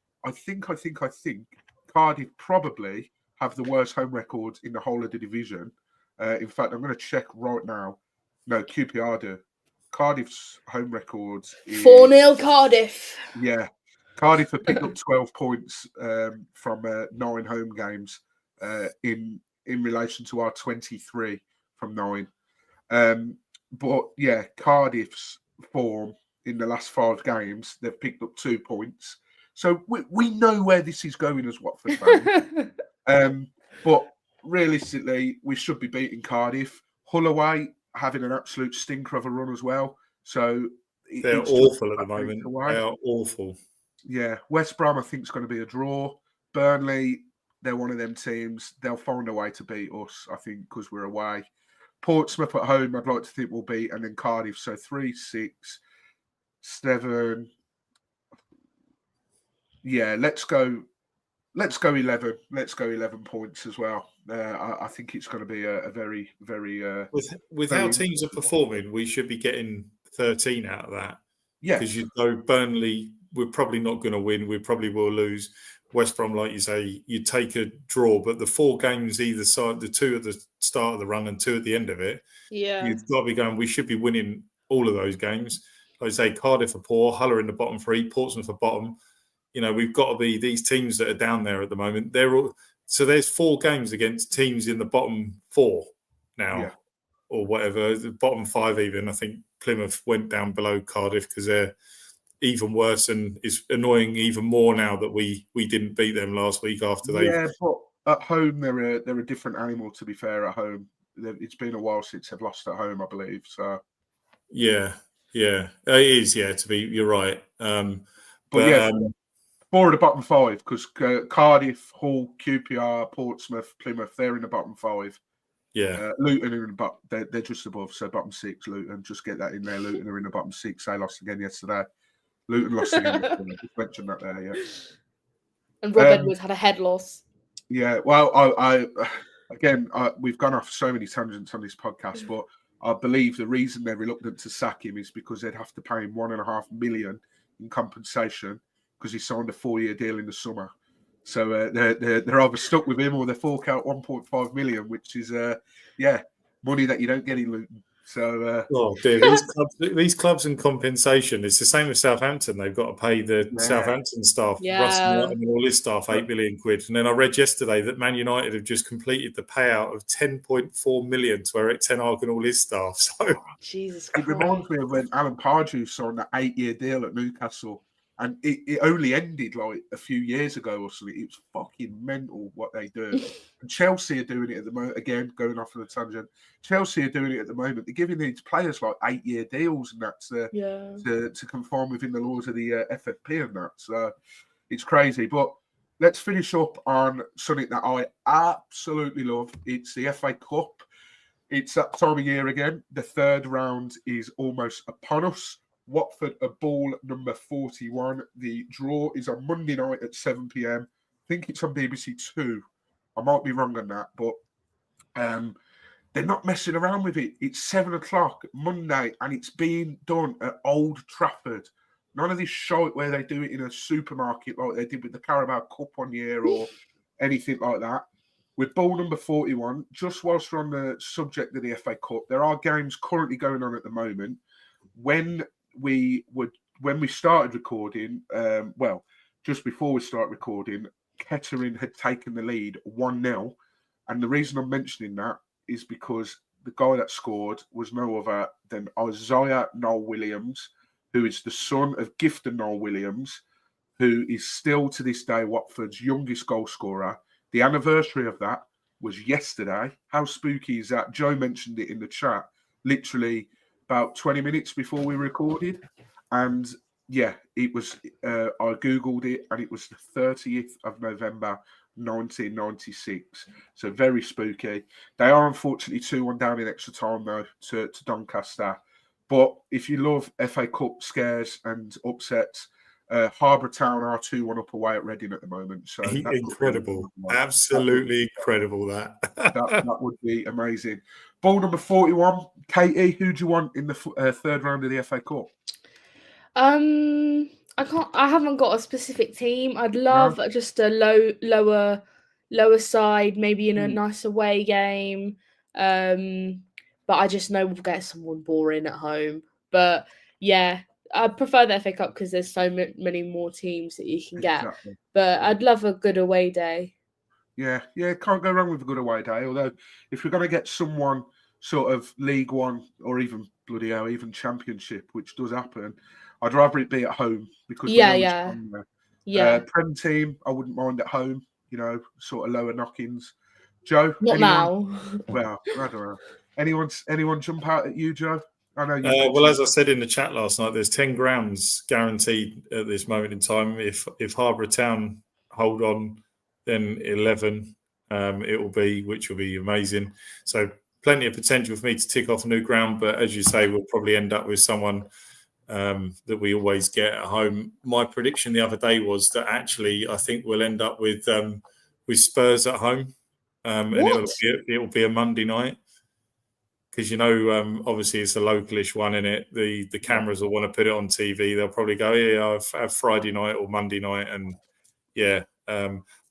Cardiff probably have the worst home record in the whole of the division. In fact, I'm going to check right now. No, QPR do. Cardiff's home record is
4-0 Cardiff.
Yeah. Cardiff have picked up 12 points from 9 home games in relation to our 23 from 9. But yeah, Cardiff's form in the last 5 games, they've picked up 2 points. So we know where this is going as Watford fans. But realistically, we should be beating Cardiff. Hull away, having an absolute stinker of a run as well. So
they're awful at the moment. They are awful.
Yeah, West Brom, I think, is going to be a draw. Burnley, they're one of them teams. They'll find a way to beat us, I think, because we're away. Portsmouth at home, I'd like to think we'll beat, and then Cardiff. So 3, 6, 7. Yeah, let's go 11. Let's go 11 points as well. I think it's going to be a very, very.
With how teams are performing, we should be getting 13 out of that.
Yeah,
because you know Burnley, we're probably not going to win. We probably will lose. West Brom, like you say, you take a draw, but the 4 games either side, the 2 at the start of the run and 2 at the end of it, you've got to be going. We should be winning all of those games. Like I say, Cardiff are poor, Hull are in the bottom 3, Portsmouth are bottom. You know, we've got to be these teams that are down there at the moment. So there's 4 games against teams in the bottom 4 now, or whatever, the bottom 5 even. I think Plymouth went down below Cardiff because they're even worse, and it's annoying even more now that we didn't beat them last week after they.
Yeah, but at home they're a different animal. To be fair, at home it's been a while since they've lost at home, I believe. So
yeah, it is. Yeah, you're right.
But 4 of the bottom 5 because Cardiff, Hull, QPR, Portsmouth, Plymouth, they're in the bottom 5.
Yeah,
Luton are in the bottom. They're just above, so bottom 6. Luton, just get that in there. Luton are in the bottom 6. They lost again yesterday. Luton lost again yesterday. Just mentioned that there, yeah.
And Rob Edwards had a head loss.
Yeah, well, we've gone off so many tangents on this podcast, but I believe the reason they're reluctant to sack him is because they'd have to pay him $1.5 million in compensation because he signed a 4-year deal in the summer. So they're either stuck with him or they fork out 1.5 million, which is money that you don't get in Luton. So
dear, these clubs and compensation, it's the same with Southampton. They've got to pay the Southampton staff, Russ and all his staff, £8 million. And then I read yesterday that Man United have just completed the payout of 10.4 million to Eric Ten Hag and all his staff. So
Jesus
Christ. It reminds me of when Alan Pardew signed that 8-year deal at Newcastle. And it only ended like a few years ago or something. It was fucking mental what they do. And Chelsea are doing it at the moment. Again, going off on a tangent. Chelsea are doing it at the moment. They're giving these players like 8-year deals and that to conform within the laws of the FFP and that. So it's crazy. But let's finish up on something that I absolutely love. It's the FA Cup. It's that time of year again. The 3rd round is almost upon us. Watford are ball number 41. The draw is on Monday night at 7 p.m. I think it's on BBC 2. I might be wrong on that, but they're not messing around with it. It's 7 o'clock Monday, and it's being done at Old Trafford. None of this shite where they do it in a supermarket like they did with the Carabao Cup one year or anything like that. With ball number 41, just whilst we're on the subject of the FA Cup, there are games currently going on at the moment. When we started recording, just before we start recording, Kettering had taken the lead 1-0. And the reason I'm mentioning that is because the guy that scored was no other than Isaiah Noel Williams, who is the son of Gifter Noel Williams, who is still to this day Watford's youngest goal scorer. The anniversary of that was yesterday. How spooky is that? Joe mentioned it in the chat. Literally about 20 minutes before we recorded. And it was, I Googled it and it was the 30th of November, 1996. So very spooky. They are unfortunately 2-1 down in extra time though to Doncaster. But if you love FA Cup scares and upsets, Harbour Town are 2-1 up away at Reading at the moment. So
incredible. Absolutely incredible
that would be amazing. Ball number 41, Caity, who do you want in the 3rd round of the FA Cup?
I haven't got a specific team. I'd love just a lower side, maybe in a nice away game. But I just know we'll get someone boring at home. But yeah, I prefer the FA Cup because there's so many more teams that you can get.
Exactly.
But I'd love a good away day.
Yeah, can't go wrong with a good away day. Although, if we're going to get someone sort of League One or even bloody hell, even Championship, which does happen, I'd rather it be at home because we know it's from there.
Yeah.
Prem team, I wouldn't mind at home. You know, sort of lower knockings. Joe,
Not now.
Well, I don't know. Anyone jump out at you, Joe? I know you.
Well, as I said in the chat last night, there's 10 grounds guaranteed at this moment in time. If Harbour Town hold on, then 11 it will be, which will be amazing. So plenty of potential for me to tick off a new ground. But as you say, we'll probably end up with someone that we always get at home. My prediction the other day was that actually I think we'll end up with Spurs at home, and it'll be a Monday night. Because, you know, obviously it's a localish one, in it. The cameras will want to put it on TV. They'll probably go, I'll have Friday night or Monday night. And,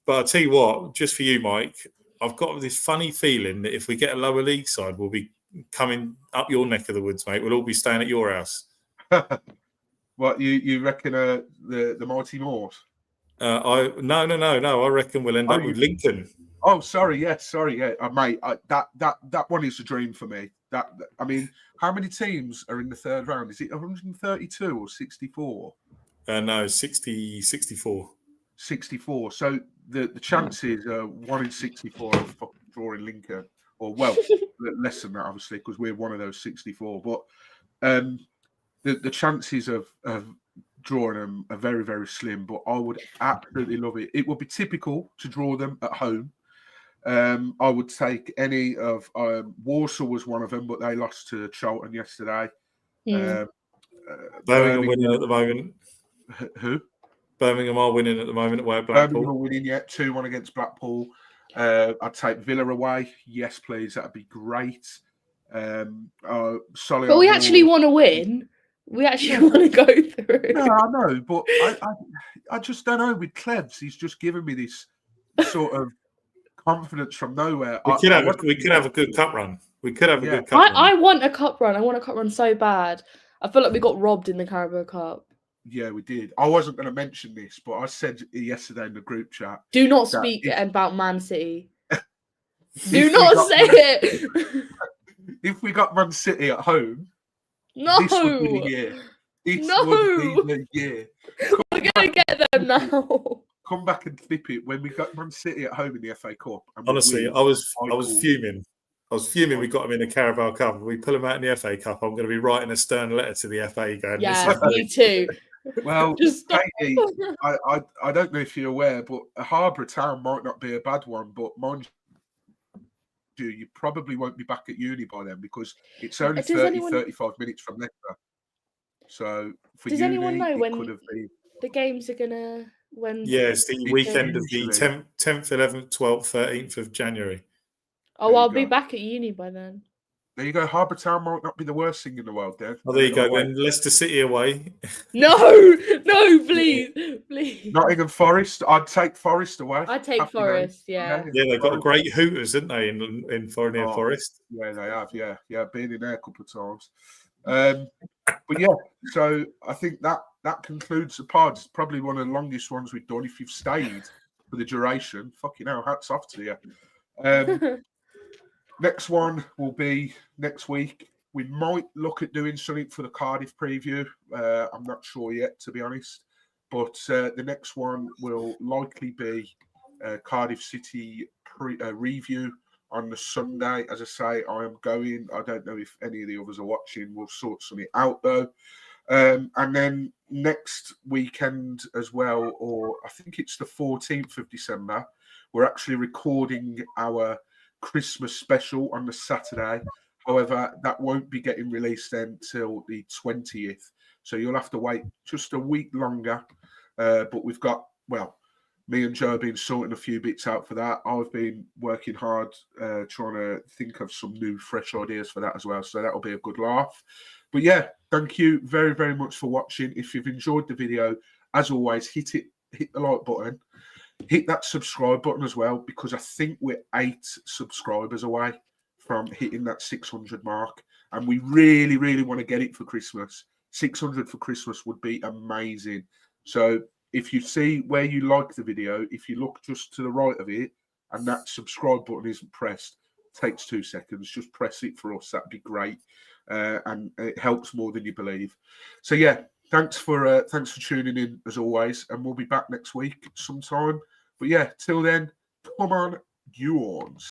but I'll tell you what, just for you, Mike, I've got this funny feeling that if we get a lower league side, we'll be coming up your neck of the woods, mate. We'll all be staying at your house.
What, you reckon the Mighty Moors?
No. I reckon we'll end up with Lincoln.
Oh, sorry. Yeah, mate. That one is a dream for me. I mean, how many teams are in the third round? Is it 132 or 64?
No, 64.
64. So the chances are 1 in 64 of fucking drawing Lincoln, or well, less than that, obviously, because we're one of those 64. But the chances of drawing them are very, very slim. But I would absolutely love it. It would be typical to draw them at home. I would take any of Warsaw was one of them, but they lost to Charlton yesterday.
Birmingham winning at the moment.
Who?
Birmingham are winning at the moment away at Blackpool.
Birmingham are winning yet, 2-1 against Blackpool. I'd take Villa away. Yes, please. That'd be great.
But we actually want to win. We actually want to go through.
No, I know, but I just don't know. With Clevs, he's just given me this sort of confidence from nowhere.
We could have a good cup run. We could have a good cup run.
I want a cup run. I want a cup run so bad. I feel like we got robbed in the Carabao Cup.
Yeah, we did. I wasn't going to mention this, but I said yesterday in the group chat.
Do not speak about Man City. Do not say it.
If we got Man City at home,
no.
This would be the year. Would be the year.
We're going to get them now.
Come back and flip it when we got Man City at home in the FA Cup.
Honestly, I was fuming. I was fuming we got them in the Carabao Cup. If we pull them out in the FA Cup, I'm going to be writing a stern letter to the FA going,
yeah, me too.
Well, Caity, I don't know if you're aware, but Harbour Town might not be a bad one, but mind you probably won't be back at uni by then because it's only 35 minutes from Leicester. So for
does anyone know when
could have been...
the games are going to...
it's the weekend of the 10th, 11th, 12th, 13th of January.
Oh, I'll be back at uni by then.
There you go. Harbour Town might not be the worst thing in the world, then.
Oh, there you go. Then Leicester City away.
No, please.
Nottingham Forest. I'd take Forest away.
I'd take Forest, yeah.
Yeah, they've got a great Hooters, haven't they, in Forest?
Yeah, they have. Yeah. Been in there a couple of times. But yeah, so I think that concludes the pod. It's probably one of the longest ones we've done. If you've stayed for the duration, fucking hell, hats off to you. Next one will be next week. We might look at doing something for the Cardiff preview. I'm not sure yet, to be honest. But the next one will likely be Cardiff City review on the Sunday. As I say, I am going. I don't know if any of the others are watching. We'll sort something out, though. And then next weekend as well, or I think it's the 14th of December, we're actually recording our Christmas special on the Saturday. However, that won't be getting released then till the 20th. So you'll have to wait just a week longer. But we've got, me and Joe have been sorting a few bits out for that. I've been working hard trying to think of some new, fresh ideas for that as well. So that'll be a good laugh. But yeah, thank you very, very much for watching. If you've enjoyed the video, as always, hit the like button. Hit that subscribe button as well, because I think we're 8 subscribers away from hitting that 600 mark. And we really, really want to get it for Christmas. 600 for Christmas would be amazing. So if you see where you like the video, if you look just to the right of it and that subscribe button isn't pressed, takes 2 seconds. Just press it for us. That'd be great, and it helps more than you believe. So yeah, thanks for tuning in as always, and we'll be back next week sometime. But yeah, till then, come on, you ons.